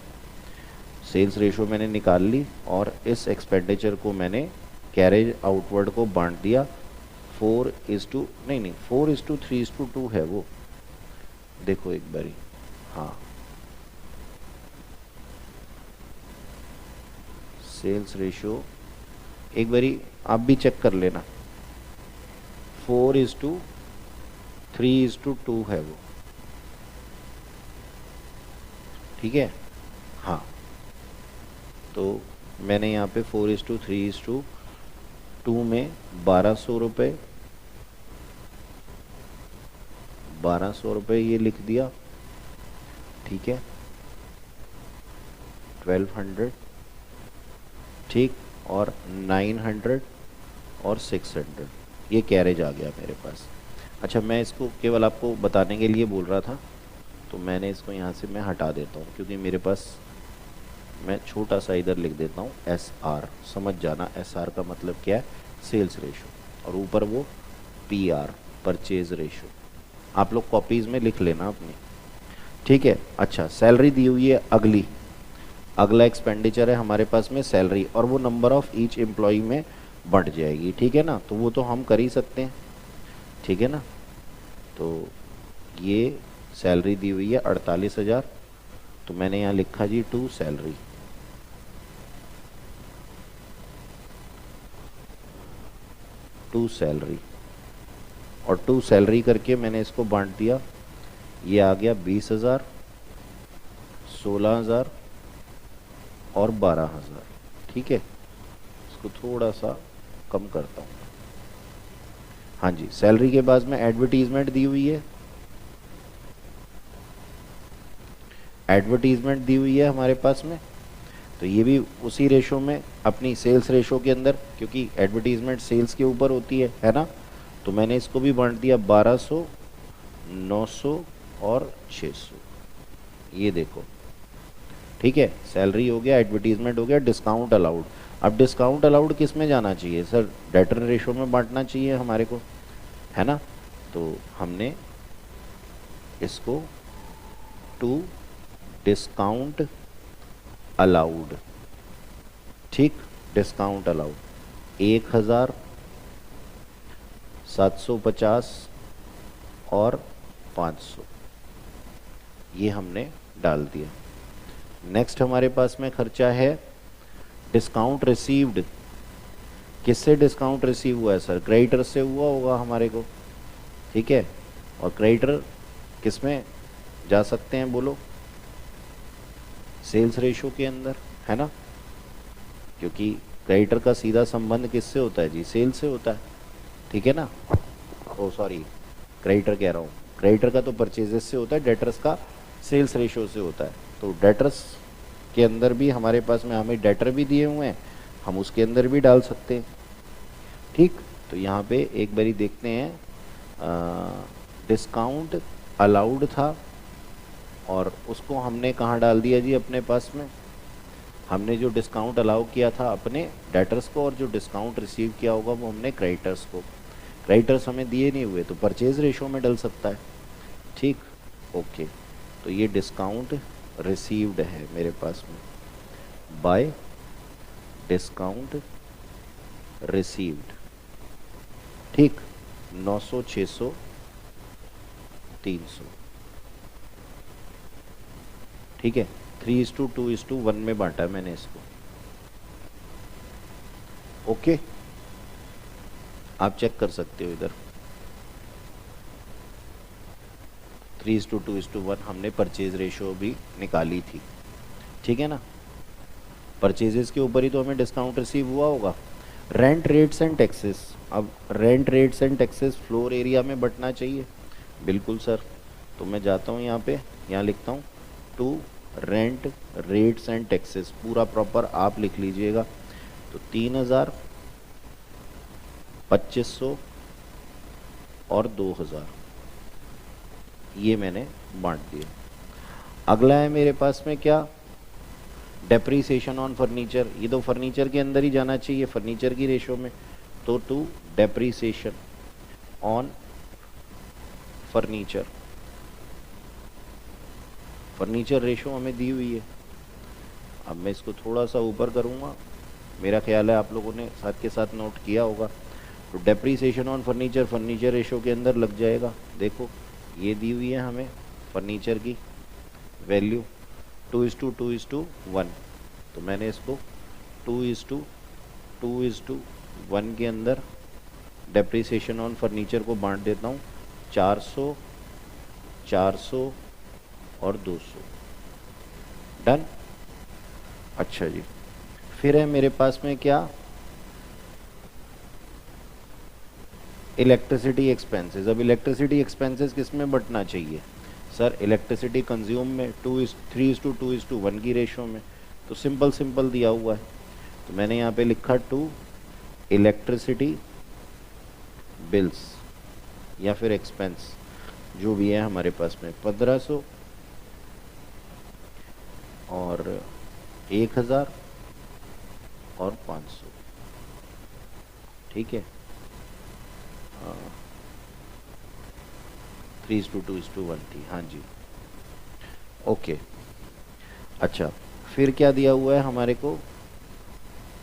S1: सेल्स रेशो मैंने निकाल ली, और इस एक्सपेंडिचर को मैंने कैरेज आउटवर्ड को बांट दिया 4:3:2 है वो, देखो एक बारी, हाँ, सेल्स रेशो एक बारी आप भी चेक कर लेना, 4:3:2 है वो। ठीक है, हाँ, तो मैंने यहाँ पे 4:3:2 में 1200 रुपये, 1200 रुपये ये लिख दिया। ठीक है, 1200, ठीक, और 900 और 600, ये कैरेज आ गया मेरे पास। अच्छा, मैं इसको केवल आपको बताने के लिए बोल रहा था, तो मैंने इसको यहाँ से मैं हटा देता हूँ, क्योंकि मेरे पास, मैं छोटा सा इधर लिख देता हूँ SR, समझ जाना SR का मतलब क्या है, सेल्स रेशो, और ऊपर वो PR, परचेज रेशो, आप लोग कॉपीज़ में लिख लेना अपनी। ठीक है, अच्छा, सैलरी दी हुई है, अगला एक्सपेंडिचर है हमारे पास में सैलरी, और वो नंबर ऑफ ईच एम्प्लॉय में बढ़ जाएगी। ठीक है ना, तो वो तो हम कर ही सकते हैं। ठीक है ना, तो ये सैलरी दी हुई है 48,000, तो मैंने यहाँ लिखा जी टू सैलरी, और टू सैलरी करके मैंने इसको बांट दिया, ये आ गया 20,000, 16,000 और 12,000। ठीक है, इसको थोड़ा सा कम करता हूँ। हाँ जी, सैलरी के बाद में एडवर्टीजमेंट दी हुई है, एडवर्टीजमेंट दी हुई है हमारे पास में, तो ये भी उसी रेशो में, अपनी सेल्स रेशो के अंदर, क्योंकि एडवर्टीजमेंट सेल्स के ऊपर होती है ना, तो मैंने इसको भी बांट दिया 1200, 900 और 600, ये देखो। ठीक है, सैलरी हो गया, एडवर्टीजमेंट हो गया, डिस्काउंट अलाउड। अब डिस्काउंट अलाउड किस में जाना चाहिए सर? डेटर रेशो में बांटना चाहिए हमारे को, है ना, तो हमने इसको टू डिस्काउंट अलाउड, ठीक, डिस्काउंट अलाउड 1,000, 750 और 500, ये हमने डाल दिया। नेक्स्ट हमारे पास में खर्चा है डिस्काउंट रिसीव्ड। किससे डिस्काउंट रिसीव हुआ है सर? क्रेडिटर से हुआ होगा हमारे को, ठीक है। और क्रेडिटर किस में जा सकते हैं बोलो? सेल्स रेशो के अंदर, है ना, क्योंकि क्रेडिटर का सीधा संबंध किससे होता है जी? सेल्स से होता है, ठीक है ना। ओ सॉरी, क्रेडिटर कह रहा हूँ, क्रेडिटर का तो परचेजेस से होता है, डेटर्स का सेल्स रेशो से होता है। तो डेटर्स के अंदर भी हमारे पास में हमें डेटर भी दिए हुए हैं, हम उसके अंदर भी डाल सकते हैं, ठीक। तो यहाँ पे एक बारी देखते हैं, डिस्काउंट अलाउड था और उसको हमने कहाँ डाल दिया जी? अपने पास में हमने जो डिस्काउंट अलाउ किया था अपने डेटर्स को, और जो डिस्काउंट रिसीव किया होगा वो हमने क्रेडिटर्स को। क्रेडिटर्स हमें दिए नहीं हुए तो परचेज रेशो में डल सकता है, ठीक। ओके, तो ये डिस्काउंट रिसीव्ड है मेरे पास में, बाय डिस्काउंट रिसीव्ड, ठीक। 900, 600, 300, ठीक है। 3:2:1 में बांटा मैंने इसको, ओके। आप चेक कर सकते हो इधर 3:2:1 हमने परचेज रेशो भी निकाली थी, ठीक है ना। परचेजेस के ऊपर ही तो हमें डिस्काउंट रिसीव हुआ होगा। रेंट रेट्स एंड टैक्सेस, अब rent rates and taxes floor area में बंटना चाहिए, बिल्कुल सर। तो मैं जाता हूँ यहाँ पे, यहाँ लिखता हूँ to rent rates and taxes, पूरा प्रॉपर आप लिख लीजिएगा। तो 3000, 2500 और 2000, ये मैंने बांट दिया। अगला है मेरे पास में क्या? डेप्रीसिएशन ऑन फर्नीचर, ये तो फर्नीचर के अंदर ही जाना चाहिए, फर्नीचर की रेशो में। तो to depreciation on furniture, furniture ratio हमें दी हुई है। अब मैं इसको थोड़ा सा ऊपर करूँगा, मेरा ख्याल है आप लोगों ने साथ के साथ नोट किया होगा। तो depreciation on furniture, furniture ratio के अंदर लग जाएगा। देखो ये दी हुई है हमें फर्नीचर की वैल्यू 2:2:1, तो मैंने इसको 2:2:1 के अंदर डेप्रीसिएशन ऑन फर्नीचर को बांट देता हूँ। 400, 400 और 200, डन। अच्छा जी, फिर है मेरे पास में क्या? Electricity expenses. अब इलेक्ट्रिसिटी एक्सपेंसेस किस में बंटना चाहिए सर? इलेक्ट्रिसिटी कंज्यूम में 3:2:1 की रेशो में। तो सिंपल दिया हुआ है, तो मैंने यहाँ पे लिखा टू इलेक्ट्रिसिटी बिल्स या फिर एक्सपेंस जो भी है हमारे पास में 1500 और 1000 और 500, ठीक है। 3:2:1 थी, हाँ जी, ओके। अच्छा, फिर क्या दिया हुआ है हमारे को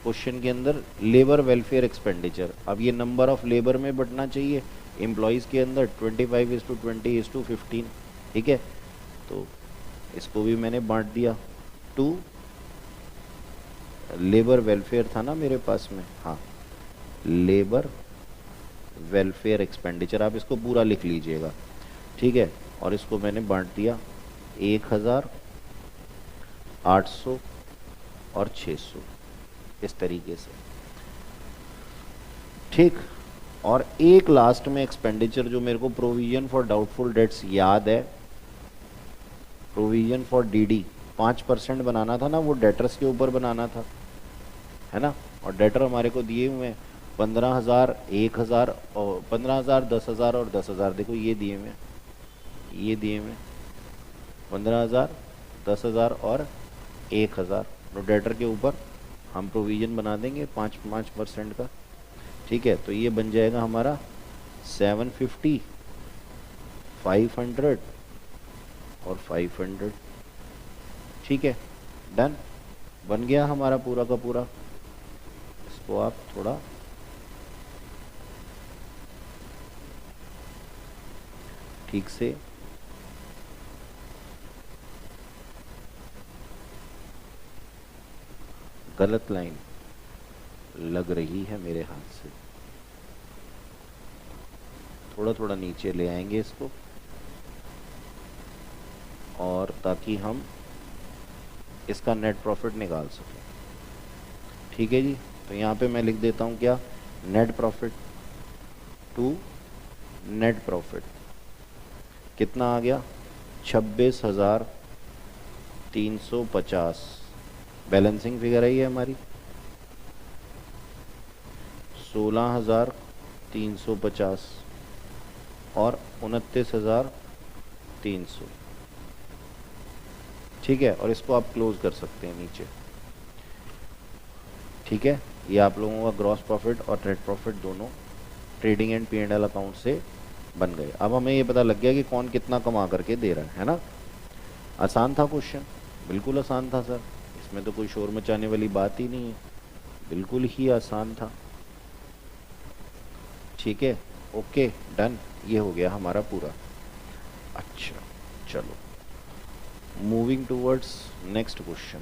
S1: क्वेश्चन के अंदर? Labour welfare expenditure. अब ये नंबर ऑफ लेबर में बंटना चाहिए एम्प्लॉयज़ के अंदर 25:20:15, ठीक है। तो इसको भी मैंने बांट दिया टू लेबर वेलफेयर था ना मेरे पास में, हाँ, लेबर वेलफेयर एक्सपेंडिचर, आप इसको पूरा लिख लीजिएगा, ठीक है। और इसको मैंने बांट दिया 1000, 800 और 600, इस तरीके से, ठीक। और एक लास्ट में एक्सपेंडिचर जो मेरे को प्रोविजन फॉर डाउटफुल डेट्स याद है, प्रोविजन फॉर डीडी 5% बनाना था ना, वो डेटर्स के ऊपर बनाना था, है ना। और डेटर हमारे को दिए हुए हैं 15,000, 1,000 और 15,000, 10,000 और 10,000। देखो ये दिए हुए, ये दिए हुए 15,000, 10,000 और 1,000। तो डेटर के ऊपर हम प्रोविज़न बना देंगे 5% का, ठीक है। तो ये बन जाएगा हमारा 750, 500 और 500, ठीक है, डन। बन गया हमारा पूरा का पूरा। इसको आप थोड़ा ठीक से गलत लाइन लग रही है मेरे हाथ से, थोड़ा थोड़ा नीचे ले आएंगे इसको, और ताकि हम इसका नेट प्रॉफिट निकाल सकें। ठीक है जी, तो यहाँ पे मैं लिख देता हूँ क्या, net profit to net profit कितना आ गया, 26,350 बैलेंसिंग फिगर आई है हमारी, 16,350 और 29,300। ठीक है, और इसको आप क्लोज कर सकते हैं नीचे। ठीक है, ये आप लोगों का ग्रॉस प्रॉफिट और नेट प्रॉफिट दोनों ट्रेडिंग एंड P&L अकाउंट से बन गए। अब हमें ये पता लग गया कि कौन कितना कमा करके दे रहा है ना। आसान था क्वेश्चन, बिल्कुल आसान था सर, इसमें तो कोई शोर मचाने वाली बात ही नहीं है, बिल्कुल ही आसान था। ठीक है, ओके डन, ये हो गया हमारा पूरा। अच्छा चलो, मूविंग टूवर्ड्स नेक्स्ट क्वेश्चन।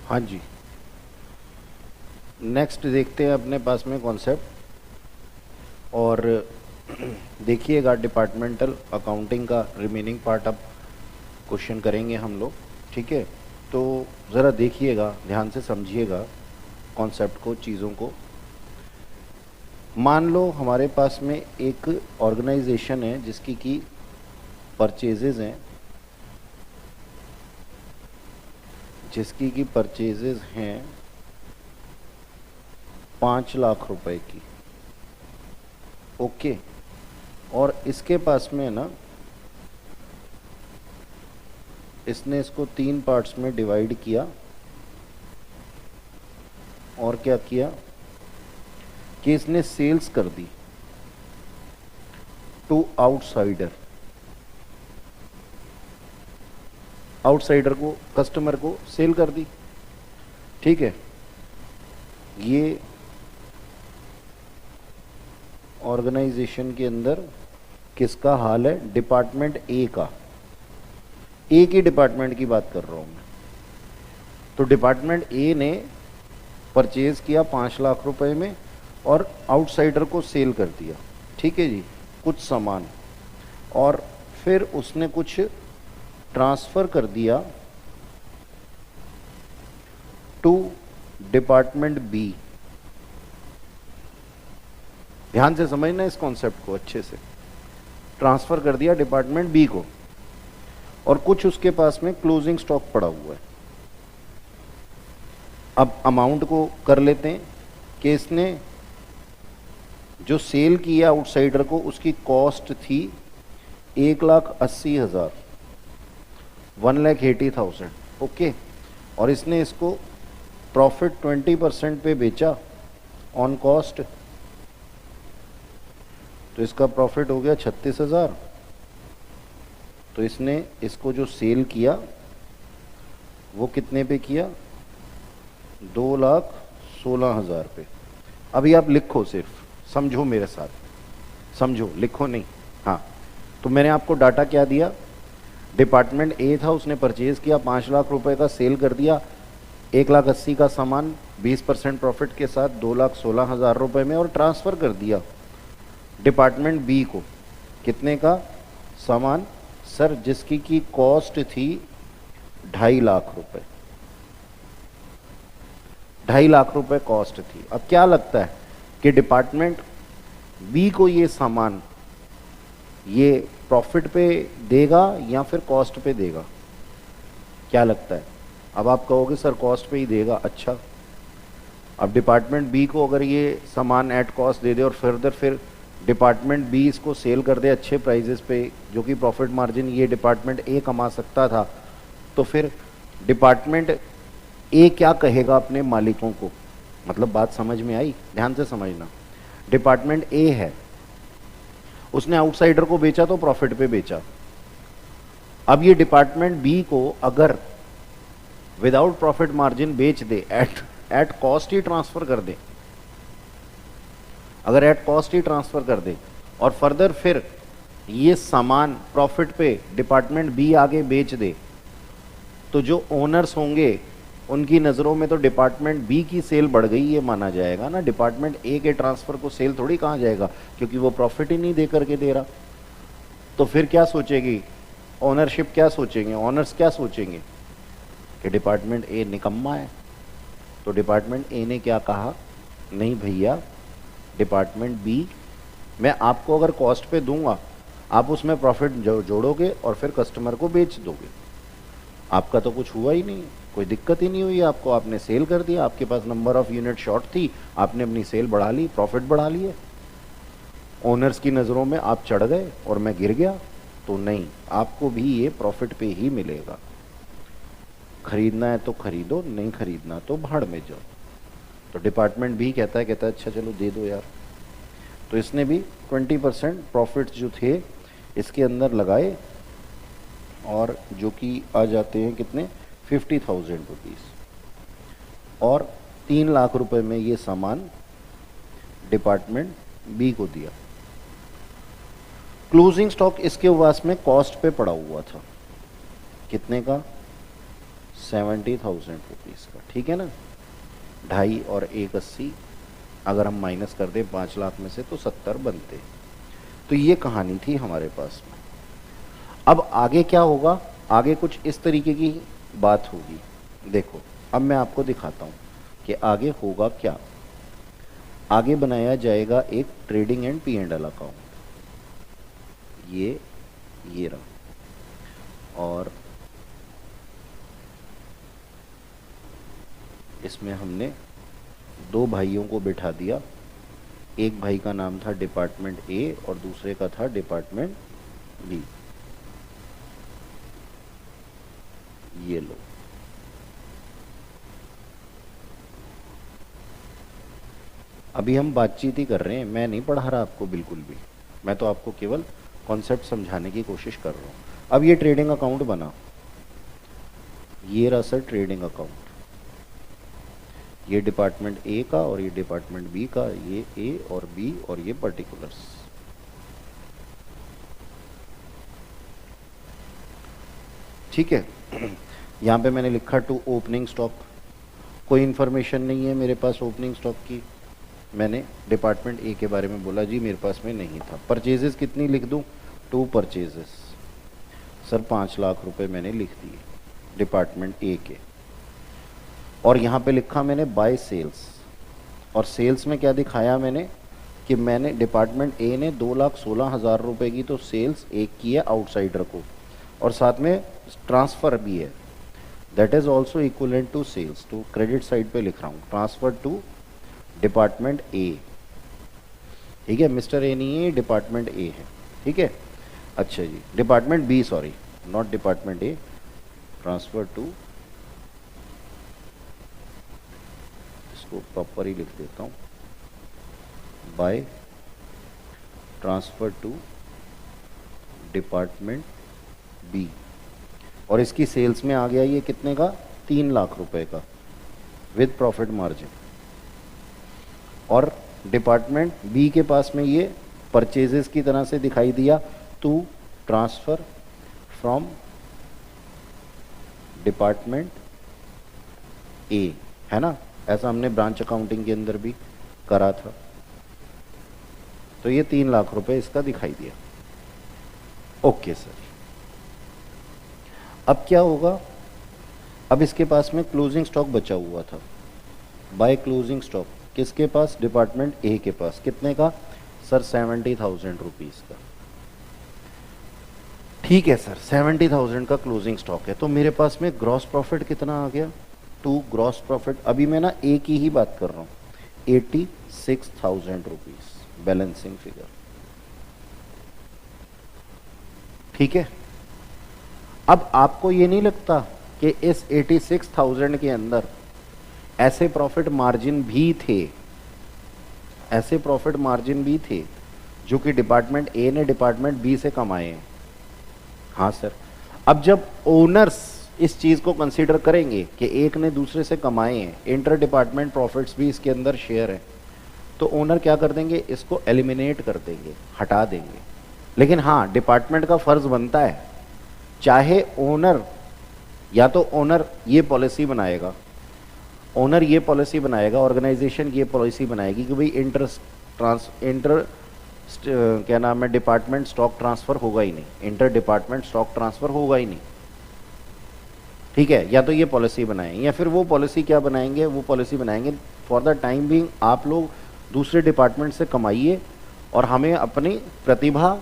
S1: हाँ जी, नेक्स्ट देखते हैं अपने पास में कॉन्सेप्ट, और देखिएगा डिपार्टमेंटल अकाउंटिंग का रिमेनिंग पार्ट अब क्वेश्चन करेंगे हम लोग। ठीक है, तो ज़रा देखिएगा, ध्यान से समझिएगा कॉन्सेप्ट को, चीज़ों को। मान लो हमारे पास में एक ऑर्गेनाइजेशन है जिसकी की परचेजेज हैं, जिसकी की परचेजेज हैं 5 लाख रुपए की। ओके, और इसके पास में ना, इसने इसको 3 पार्ट्स में डिवाइड किया, और क्या किया कि इसने सेल्स कर दी टू आउटसाइडर, आउटसाइडर को, कस्टमर को सेल कर दी। ठीक है, ये ऑर्गेनाइजेशन के अंदर किसका हाल है, डिपार्टमेंट ए का, एक ही डिपार्टमेंट की बात कर रहा हूं मैं। तो डिपार्टमेंट ए ने परचेज किया 5 लाख रुपए में और आउटसाइडर को सेल कर दिया। ठीक है जी, कुछ सामान, और फिर उसने कुछ ट्रांसफर कर दिया टू डिपार्टमेंट बी। ध्यान से समझना इस कॉन्सेप्ट को अच्छे से, ट्रांसफर कर दिया डिपार्टमेंट बी को, और कुछ उसके पास में क्लोजिंग स्टॉक पड़ा हुआ है। अब अमाउंट को कर लेते हैं कि इसने जो सेल किया आउटसाइडर को, उसकी कॉस्ट थी 1,80,000, 1,80,000। ओके, और इसने इसको प्रॉफिट 20% पे बेचा ऑन कॉस्ट, तो इसका प्रॉफिट हो गया 36,000। तो इसने इसको जो सेल किया वो कितने पे किया, 2,16,000 पे। अभी आप लिखो, सिर्फ समझो मेरे साथ, समझो, लिखो नहीं। हाँ, तो मैंने आपको डाटा क्या दिया, डिपार्टमेंट ए था, उसने परचेज किया 5 लाख रुपए का, सेल कर दिया 1,80,000 का सामान 20% प्रॉफिट के साथ 2,16,000 रुपए में, और ट्रांसफ़र कर दिया डिपार्टमेंट बी को कितने का सामान, सर जिसकी की कॉस्ट थी 2.5 लाख रुपए, 2.5 लाख रुपए कॉस्ट थी। अब क्या लगता है कि डिपार्टमेंट बी को ये सामान ये प्रॉफिट पे देगा या फिर कॉस्ट पे देगा, क्या लगता है? अब आप कहोगे सर कॉस्ट पे ही देगा। अच्छा, अब डिपार्टमेंट बी को अगर ये सामान एट कॉस्ट दे दे और फर्दर फिर डिपार्टमेंट बी इसको सेल कर दे अच्छे प्राइजेस पे, जो कि प्रॉफिट मार्जिन ये डिपार्टमेंट ए कमा सकता था, तो फिर डिपार्टमेंट ए क्या कहेगा अपने मालिकों को? मतलब बात समझ में आई? ध्यान से समझना। डिपार्टमेंट ए है, उसने आउटसाइडर को बेचा तो प्रॉफिट पे बेचा। अब ये डिपार्टमेंट बी को अगर विदाउट प्रॉफिट मार्जिन बेच दे एट एट कॉस्ट ही ट्रांसफर कर दे, अगर एट कॉस्ट ही ट्रांसफर कर दे और फर्दर फिर ये सामान प्रॉफिट पे डिपार्टमेंट बी आगे बेच दे, तो जो ओनर्स होंगे उनकी नज़रों में तो डिपार्टमेंट बी की सेल बढ़ गई ये माना जाएगा ना, डिपार्टमेंट ए के ट्रांसफ़र को सेल थोड़ी कहा जाएगा, क्योंकि वो प्रॉफिट ही नहीं दे करके दे रहा। तो फिर क्या सोचेगी ओनरशिप, क्या सोचेंगे ओनर्स, क्या सोचेंगे कि डिपार्टमेंट ए निकम्मा है। तो डिपार्टमेंट ए ने क्या कहा, नहीं भैया डिपार्टमेंट बी मैं आपको अगर कॉस्ट पे दूंगा, आप उसमें प्रॉफिट जोड़ोगे और फिर कस्टमर को बेच दोगे, आपका तो कुछ हुआ ही नहीं, कोई दिक्कत ही नहीं हुई आपको, आपने सेल कर दिया, आपके पास नंबर ऑफ यूनिट शॉर्ट थी, आपने अपनी सेल बढ़ा ली, प्रॉफिट बढ़ा लिए, ओनर्स की नज़रों में आप चढ़ गए और मैं गिर गया। तो नहीं, आपको भी ये प्रॉफिट पे ही मिलेगा। खरीदना है तो खरीदो, नहीं खरीदना तो भाड़ में जाओ। तो डिपार्टमेंट भी कहता है अच्छा चलो दे दो यार। तो इसने भी 20% प्रॉफिट जो थे इसके अंदर लगाए, और जो कि आ जाते हैं कितने, 50,000 रुपीज़, और 3 लाख रुपए में ये सामान डिपार्टमेंट बी को दिया। क्लोजिंग स्टॉक इसके पास में कॉस्ट पे पड़ा हुआ था, कितने का, 70,000 रुपीज़ का, ठीक है ना, 2.5 और 1.80 अगर हम माइनस कर दें 5 लाख में से तो 70 बनते। तो ये कहानी थी हमारे पास में। अब आगे क्या होगा, आगे कुछ इस तरीके की बात होगी। देखो अब मैं आपको दिखाता हूँ कि आगे होगा क्या। आगे बनाया जाएगा एक ट्रेडिंग एंड P&L अकाउंट, ये रहा, और इसमें हमने 2 भाइयों को बिठा दिया, एक भाई का नाम था डिपार्टमेंट ए और दूसरे का था डिपार्टमेंट बी। ये लो, अभी हम बातचीत ही कर रहे हैं, मैं नहीं पढ़ा रहा आपको बिल्कुल भी, मैं तो आपको केवल कॉन्सेप्ट समझाने की कोशिश कर रहा हूँ। अब ये ट्रेडिंग अकाउंट बना, ये रहा सर ट्रेडिंग अकाउंट, ये डिपार्टमेंट ए का और ये डिपार्टमेंट बी का, ये ए और बी और ये पर्टिकुलर्स। ठीक है, यहाँ पे मैंने लिखा टू ओपनिंग स्टॉक, कोई इन्फॉर्मेशन नहीं है मेरे पास ओपनिंग स्टॉक की, मैंने डिपार्टमेंट ए के बारे में बोला जी मेरे पास में नहीं था। परचेजेस कितनी लिख दूँ, 2 परचेजेस, सर 5 लाख रुपए मैंने लिख दिए डिपार्टमेंट ए के, और यहाँ पे लिखा मैंने बाय सेल्स, और सेल्स में क्या दिखाया मैंने कि मैंने डिपार्टमेंट ए ने 2,16,000 रुपये की तो सेल्स एक की है आउटसाइडर को, और साथ में ट्रांसफ़र भी है, that is also equivalent to sales. तो क्रेडिट साइड पे लिख रहा हूँ ट्रांसफ़र टू डिपार्टमेंट ए, ठीक है, मिस्टर ए नहीं है, डिपार्टमेंट ए है, ठीक है। अच्छा जी, department B, sorry not department A, transfer to, इसको प्रॉपर ही लिख देता हूँ, by transfer to department B, और इसकी सेल्स में आ गया ये कितने का, 3 लाख रुपए का विद प्रॉफिट मार्जिन। और डिपार्टमेंट बी के पास में ये परचेजेस की तरह से दिखाई दिया, to transfer from department A, है ना, ऐसा हमने ब्रांच अकाउंटिंग के अंदर भी करा था। तो ये 3 लाख रुपए इसका दिखाई दिया। ओके सर, अब क्या होगा, अब इसके पास में क्लोजिंग स्टॉक बचा हुआ था, बाय क्लोजिंग स्टॉक किसके पास, डिपार्टमेंट ए के पास, कितने का सर, 70,000 रुपीज़ का। ठीक है सर, 70,000 का क्लोजिंग स्टॉक है, तो मेरे पास में ग्रॉस प्रॉफिट कितना आ गया, 2 ग्रॉस प्रॉफिट, अभी मैं ना ए की ही बात कर रहा हूँ, 86,000 रुपीज़ बैलेंसिंग फिगर, ठीक है। अब आपको ये नहीं लगता कि इस 86,000 के अंदर ऐसे प्रॉफिट मार्जिन भी थे, ऐसे प्रॉफिट मार्जिन भी थे जो कि डिपार्टमेंट ए ने डिपार्टमेंट बी से कमाए हैं। हाँ सर, अब जब ओनर्स इस चीज़ को कंसीडर करेंगे कि एक ने दूसरे से कमाए हैं, इंटर डिपार्टमेंट प्रॉफिट्स भी इसके अंदर शेयर है, तो ओनर क्या कर देंगे, इसको एलिमिनेट कर देंगे, हटा देंगे। लेकिन हाँ, डिपार्टमेंट का फर्ज बनता है, चाहे ओनर, या तो ओनर ये पॉलिसी बनाएगा, ओनर ये पॉलिसी बनाएगा, ऑर्गेनाइजेशन ये पॉलिसी बनाएगी कि भाई इंटर क्या नाम है, डिपार्टमेंट स्टॉक ट्रांसफर होगा ही नहीं, इंटर डिपार्टमेंट स्टॉक ट्रांसफर होगा ही नहीं, ठीक है। या तो ये पॉलिसी बनाएंगे, या फिर वो पॉलिसी क्या बनाएंगे, वो पॉलिसी बनाएंगे फॉर द टाइम बीइंग आप लोग दूसरे डिपार्टमेंट से कमाइए और हमें अपनी प्रतिभा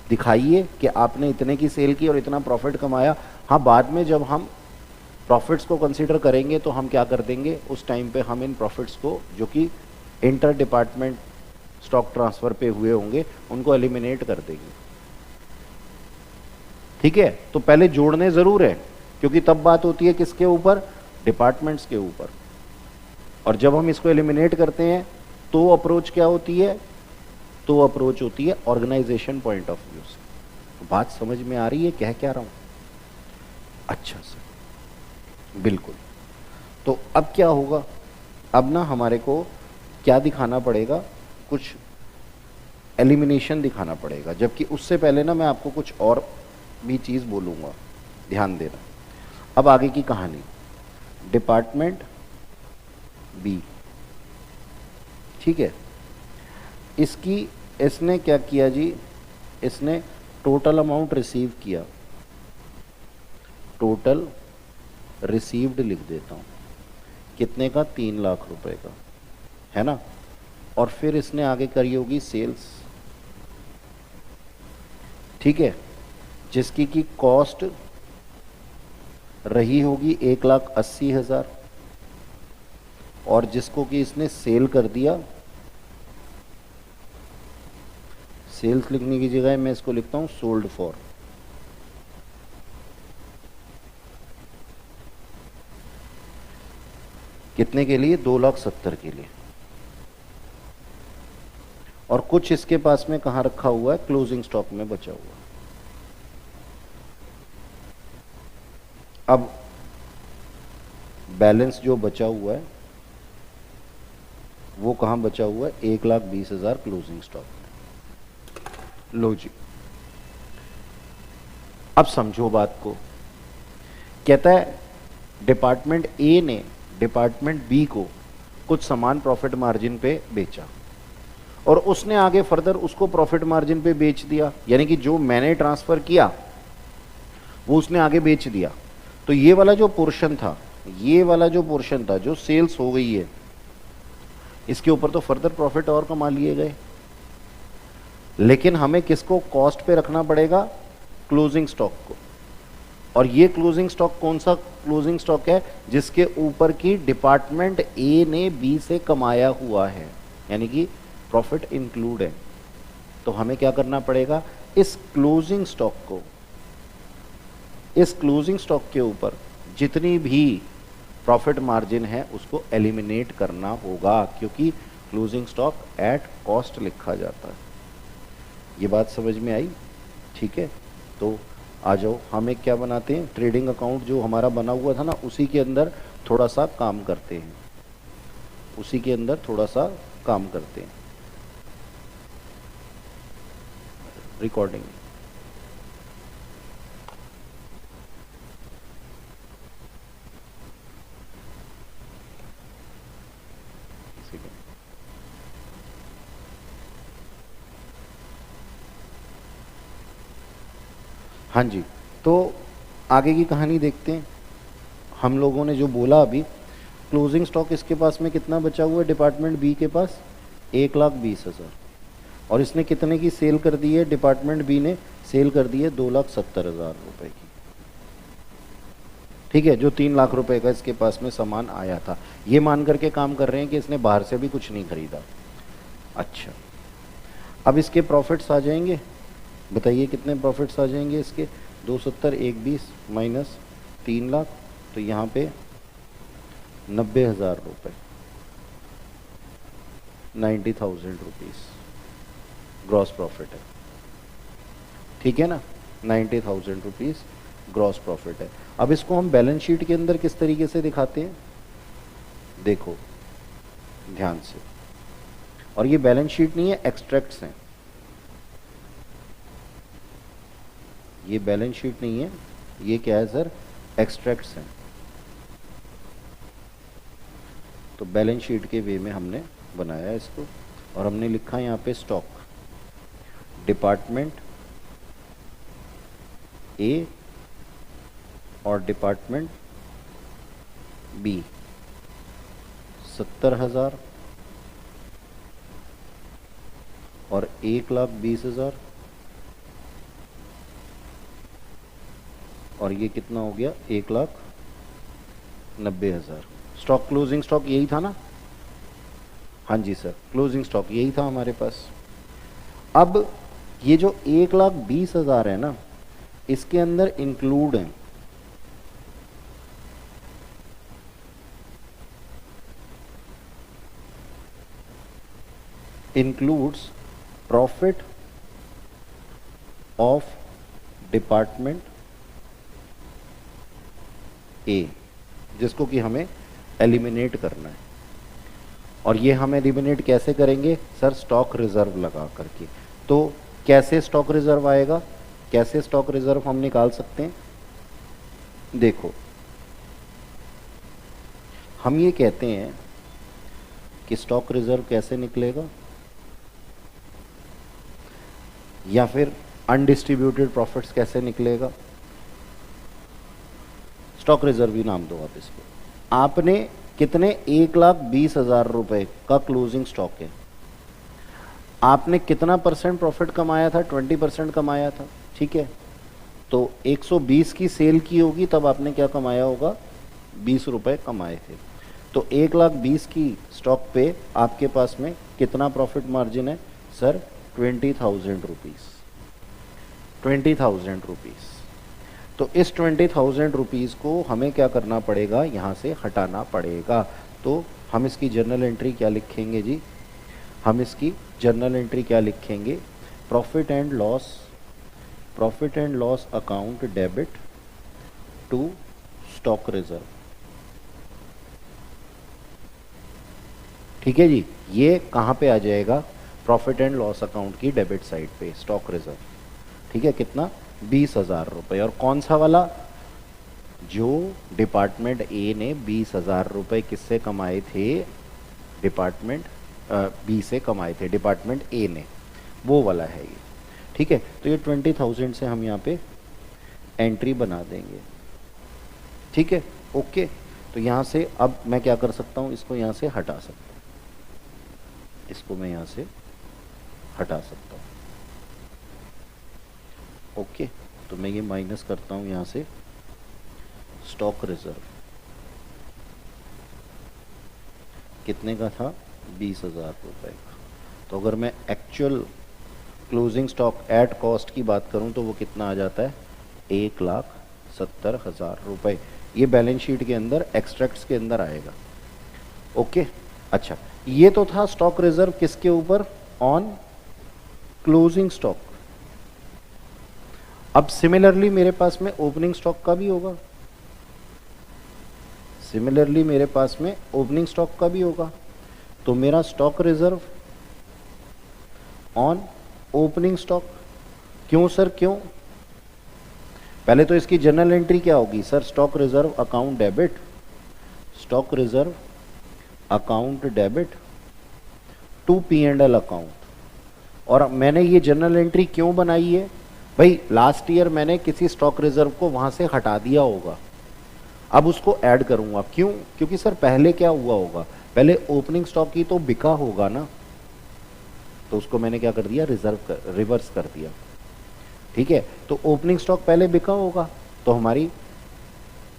S1: दिखाइए कि आपने इतने की सेल की और इतना प्रॉफिट कमाया। हाँ, बाद में जब हम प्रॉफिट्स को कंसीडर करेंगे तो हम क्या कर देंगे, उस टाइम पे हम इन प्रॉफिट्स को जो कि इंटर डिपार्टमेंट स्टॉक ट्रांसफर पे हुए होंगे उनको एलिमिनेट कर देंगे, ठीक है। तो पहले जोड़ने जरूर है, क्योंकि तब बात होती है किसके ऊपर, डिपार्टमेंट्स के ऊपर। और जब हम इसको एलिमिनेट करते हैं तो अप्रोच क्या होती है, तो अप्रोच होती है ऑर्गेनाइजेशन पॉइंट ऑफ व्यू से। तो बात समझ में आ रही है कह क्या रहा हूं? अच्छा सर, बिल्कुल। तो अब क्या होगा, अब ना हमारे को क्या दिखाना पड़ेगा, कुछ एलिमिनेशन दिखाना पड़ेगा। जबकि उससे पहले ना मैं आपको कुछ और भी चीज बोलूंगा, ध्यान देना। अब आगे की कहानी, डिपार्टमेंट बी, ठीक है, इसने क्या किया जी, इसने टोटल अमाउंट रिसीव किया, टोटल रिसीव्ड लिख देता हूं, कितने का, 3 लाख रुपए का, है ना। और फिर इसने आगे करी होगी सेल्स, ठीक है, जिसकी की कॉस्ट रही होगी 1,80,000 और जिसको कि इसने सेल कर दिया, सेल्स लिखने की जगह मैं इसको लिखता हूं सोल्ड फॉर, कितने के लिए, 2,70,000 के लिए। और कुछ इसके पास में कहां रखा हुआ है, क्लोजिंग स्टॉक में बचा हुआ। अब बैलेंस जो बचा हुआ है वो कहां बचा हुआ है, 1,20,000 क्लोजिंग स्टॉक में। लो जी, अब समझो बात को। कहता है डिपार्टमेंट ए ने डिपार्टमेंट बी को कुछ सामान प्रॉफिट मार्जिन पे बेचा और उसने आगे फर्दर उसको प्रॉफिट मार्जिन पे बेच दिया, यानी कि जो मैंने ट्रांसफर किया वो उसने आगे बेच दिया। तो ये वाला जो पोर्शन था, ये वाला जो पोर्शन था जो सेल्स हो गई है, इसके ऊपर तो फर्दर प्रॉफिट और कमा लिए गए। लेकिन हमें किसको कॉस्ट पे रखना पड़ेगा, क्लोजिंग स्टॉक को। और ये क्लोजिंग स्टॉक कौन सा क्लोजिंग स्टॉक है, जिसके ऊपर की डिपार्टमेंट ए ने बी से कमाया हुआ है, यानी कि प्रॉफिट इंक्लूड है। तो हमें क्या करना पड़ेगा, इस क्लोजिंग स्टॉक को, इस क्लोजिंग स्टॉक के ऊपर जितनी भी प्रॉफिट मार्जिन है उसको एलिमिनेट करना होगा, क्योंकि क्लोजिंग स्टॉक एट कॉस्ट लिखा जाता है। ये बात समझ में आई, ठीक है। तो आ जाओ, हम एक क्या बनाते हैं, ट्रेडिंग अकाउंट जो हमारा बना हुआ था ना, उसी के अंदर थोड़ा सा काम करते हैं, उसी के अंदर थोड़ा सा काम करते हैं। रिकॉर्डिंग, हाँ जी। तो आगे की कहानी देखते हैं। हम लोगों ने जो बोला अभी, क्लोजिंग स्टॉक इसके पास में कितना बचा हुआ है, डिपार्टमेंट बी के पास 1,20,000 और इसने कितने की सेल कर दी है, डिपार्टमेंट बी ने सेल कर दी है 2,70,000 रुपए की, ठीक है, जो 3 लाख रुपए का इसके पास में सामान आया था। ये मान करके काम कर रहे हैं कि इसने बाहर से भी कुछ नहीं खरीदा। अच्छा, अब इसके प्रॉफिट्स आ जाएंगे, बताइए कितने प्रॉफिट्स आ जाएंगे इसके, 270, 120 माइनस 3 लाख, तो यहाँ पे 90,000 रुपये, 90,000 रुपीज़ ग्रॉस प्रॉफिट है, ठीक है ना, 90,000 रुपीज़
S2: ग्रॉस प्रॉफिट है। अब इसको हम बैलेंस शीट के अंदर किस तरीके से दिखाते हैं, देखो ध्यान से, और ये बैलेंस शीट नहीं है, एक्सट्रैक्ट्स हैं, ये बैलेंस शीट नहीं है, ये क्या है सर, एक्सट्रैक्ट्स हैं। तो बैलेंस शीट के वे में हमने बनाया इसको, और हमने लिखा यहाँ पे स्टॉक, डिपार्टमेंट ए और डिपार्टमेंट बी 70,000 और 1,20,000, और ये कितना हो गया, 1,90,000। स्टॉक, क्लोजिंग स्टॉक यही था ना, हाँ जी सर, क्लोजिंग स्टॉक यही था हमारे पास। अब ये जो 1,20,000 है ना, इसके अंदर इंक्लूड है includes profit of department A, जिसको कि हमें एलिमिनेट करना है। और ये हम एलिमिनेट कैसे करेंगे सर, स्टॉक रिजर्व लगा करके। तो कैसे स्टॉक रिजर्व आएगा, कैसे स्टॉक रिजर्व हम निकाल सकते हैं, देखो हम ये कहते हैं कि स्टॉक रिजर्व कैसे निकलेगा, या फिर अनडिस्ट्रीब्यूटेड प्रॉफिट्स कैसे निकलेगा, स्टॉक रिजर्व ही नाम दो आप इसको। आपने कितने, 1,20,000 रुपए का क्लोजिंग स्टॉक है, आपने कितना परसेंट प्रॉफिट कमाया था, 20% कमाया था, ठीक है। तो 120 की सेल की होगी, तब आपने क्या कमाया होगा, 20 रुपए कमाए थे। तो 1,20,000 की स्टॉक पे आपके पास में कितना प्रॉफिट मार्जिन है सर, 20,000 रुपीज़, 20,000 रुपीज़। तो इस 20,000 रुपीज़ को हमें क्या करना पड़ेगा, यहाँ से हटाना पड़ेगा। तो हम इसकी जर्नल एंट्री क्या लिखेंगे जी, हम इसकी जर्नल एंट्री क्या लिखेंगे, profit and loss account debit to stock reserve, ठीक है जी। ये कहाँ पे आ जाएगा, प्रॉफिट एंड लॉस अकाउंट की डेबिट साइड पे, स्टॉक रिजर्व, ठीक है। कितना, 20,000 रुपये। और कौन सा वाला, जो डिपार्टमेंट ए ने 20,000 रुपये किससे कमाए थे, डिपार्टमेंट बी से कमाए थे, डिपार्टमेंट ए ने, वो वाला है ये, ठीक है। तो ये 20,000 से हम यहाँ पे एंट्री बना देंगे, ठीक है, ओके। तो यहाँ से अब मैं क्या कर सकता हूँ, इसको यहाँ से हटा सकता हूँ, इसको मैं यहाँ से हटा सकता हूँ, ओके। तो मैं ये माइनस करता हूँ यहाँ से, स्टॉक रिजर्व कितने का था, 20,000 रुपये का। तो अगर मैं actual closing stock at cost की बात करूँ तो वो कितना आ जाता है, 1,70,000 रुपये। ये बैलेंस शीट के अंदर, एक्सट्रैक्ट्स के अंदर आएगा, ओके। अच्छा, ये तो था स्टॉक रिजर्व किसके ऊपर, ऑन क्लोजिंग स्टॉक। अब सिमिलरली मेरे पास में ओपनिंग स्टॉक का भी होगा, सिमिलरली मेरे पास में ओपनिंग स्टॉक का भी होगा। तो मेरा stock reserve on opening stock, क्यों सर, क्यों, पहले तो इसकी जर्नल एंट्री क्या होगी sir, stock reserve account debit, stock reserve account debit to P&L account. और मैंने ये जर्नल एंट्री क्यों बनाई है भाई, लास्ट ईयर मैंने किसी स्टॉक रिजर्व को वहां से हटा दिया होगा, अब उसको ऐड करूंगा, क्यों, क्योंकि सर पहले क्या हुआ होगा, पहले ओपनिंग स्टॉक ही तो बिका होगा ना, तो उसको मैंने क्या कर दिया, रिवर्स कर दिया, ठीक है। तो ओपनिंग स्टॉक पहले बिका होगा, तो हमारी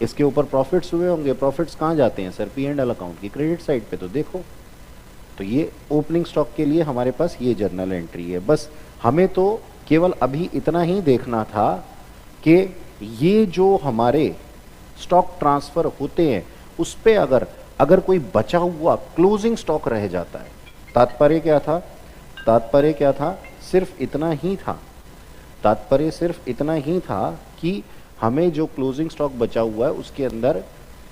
S2: इसके ऊपर प्रॉफिट्स हुए होंगे, प्रॉफिट्स कहाँ जाते हैं सर, P&L अकाउंट की क्रेडिट साइड पे। तो देखो, तो ये ओपनिंग स्टॉक के लिए हमारे पास ये जर्नल एंट्री है। बस हमें तो केवल अभी इतना ही देखना था कि ये जो हमारे स्टॉक ट्रांसफर होते हैं उस पे अगर कोई बचा हुआ क्लोजिंग स्टॉक रह जाता है, तात्पर्य क्या था, तात्पर्य क्या था, सिर्फ इतना ही था, तात्पर्य सिर्फ इतना ही था कि हमें जो क्लोजिंग स्टॉक बचा हुआ है उसके अंदर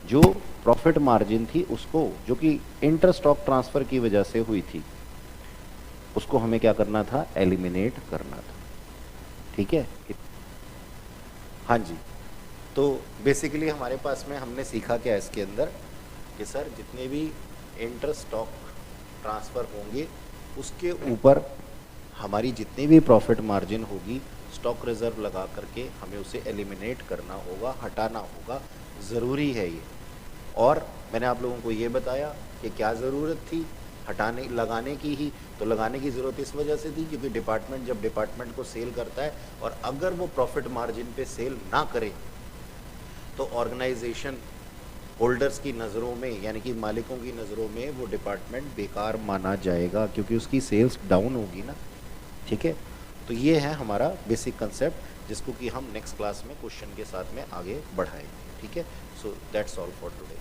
S2: जो प्रॉफिट मार्जिन थी उसको, जो कि इंटर स्टॉक ट्रांसफर की वजह से हुई थी, उसको हमें क्या करना था, एलिमिनेट करना था। ठीक है, हाँ जी। तो बेसिकली हमारे पास में हमने सीखा क्या इसके अंदर कि सर जितने भी इंटर स्टॉक ट्रांसफ़र होंगे उसके ऊपर हमारी जितनी भी प्रॉफिट मार्जिन होगी स्टॉक रिजर्व लगा करके हमें उसे एलिमिनेट करना होगा, हटाना होगा, ज़रूरी है ये। और मैंने आप लोगों को ये बताया कि क्या ज़रूरत थी हटाने लगाने की ही, तो लगाने की ज़रूरत इस वजह से थी क्योंकि डिपार्टमेंट जब डिपार्टमेंट को सेल करता है और अगर वो प्रॉफिट मार्जिन पे सेल ना करे तो ऑर्गेनाइजेशन होल्डर्स की नज़रों में यानी कि मालिकों की नज़रों में वो डिपार्टमेंट बेकार माना जाएगा क्योंकि उसकी सेल्स डाउन होगी ना। ठीक है, तो ये है हमारा बेसिक कंसेप्ट जिसको कि हम नेक्स्ट क्लास में क्वेश्चन के साथ में आगे बढ़ाएंगे। ठीक है, so that's all for today.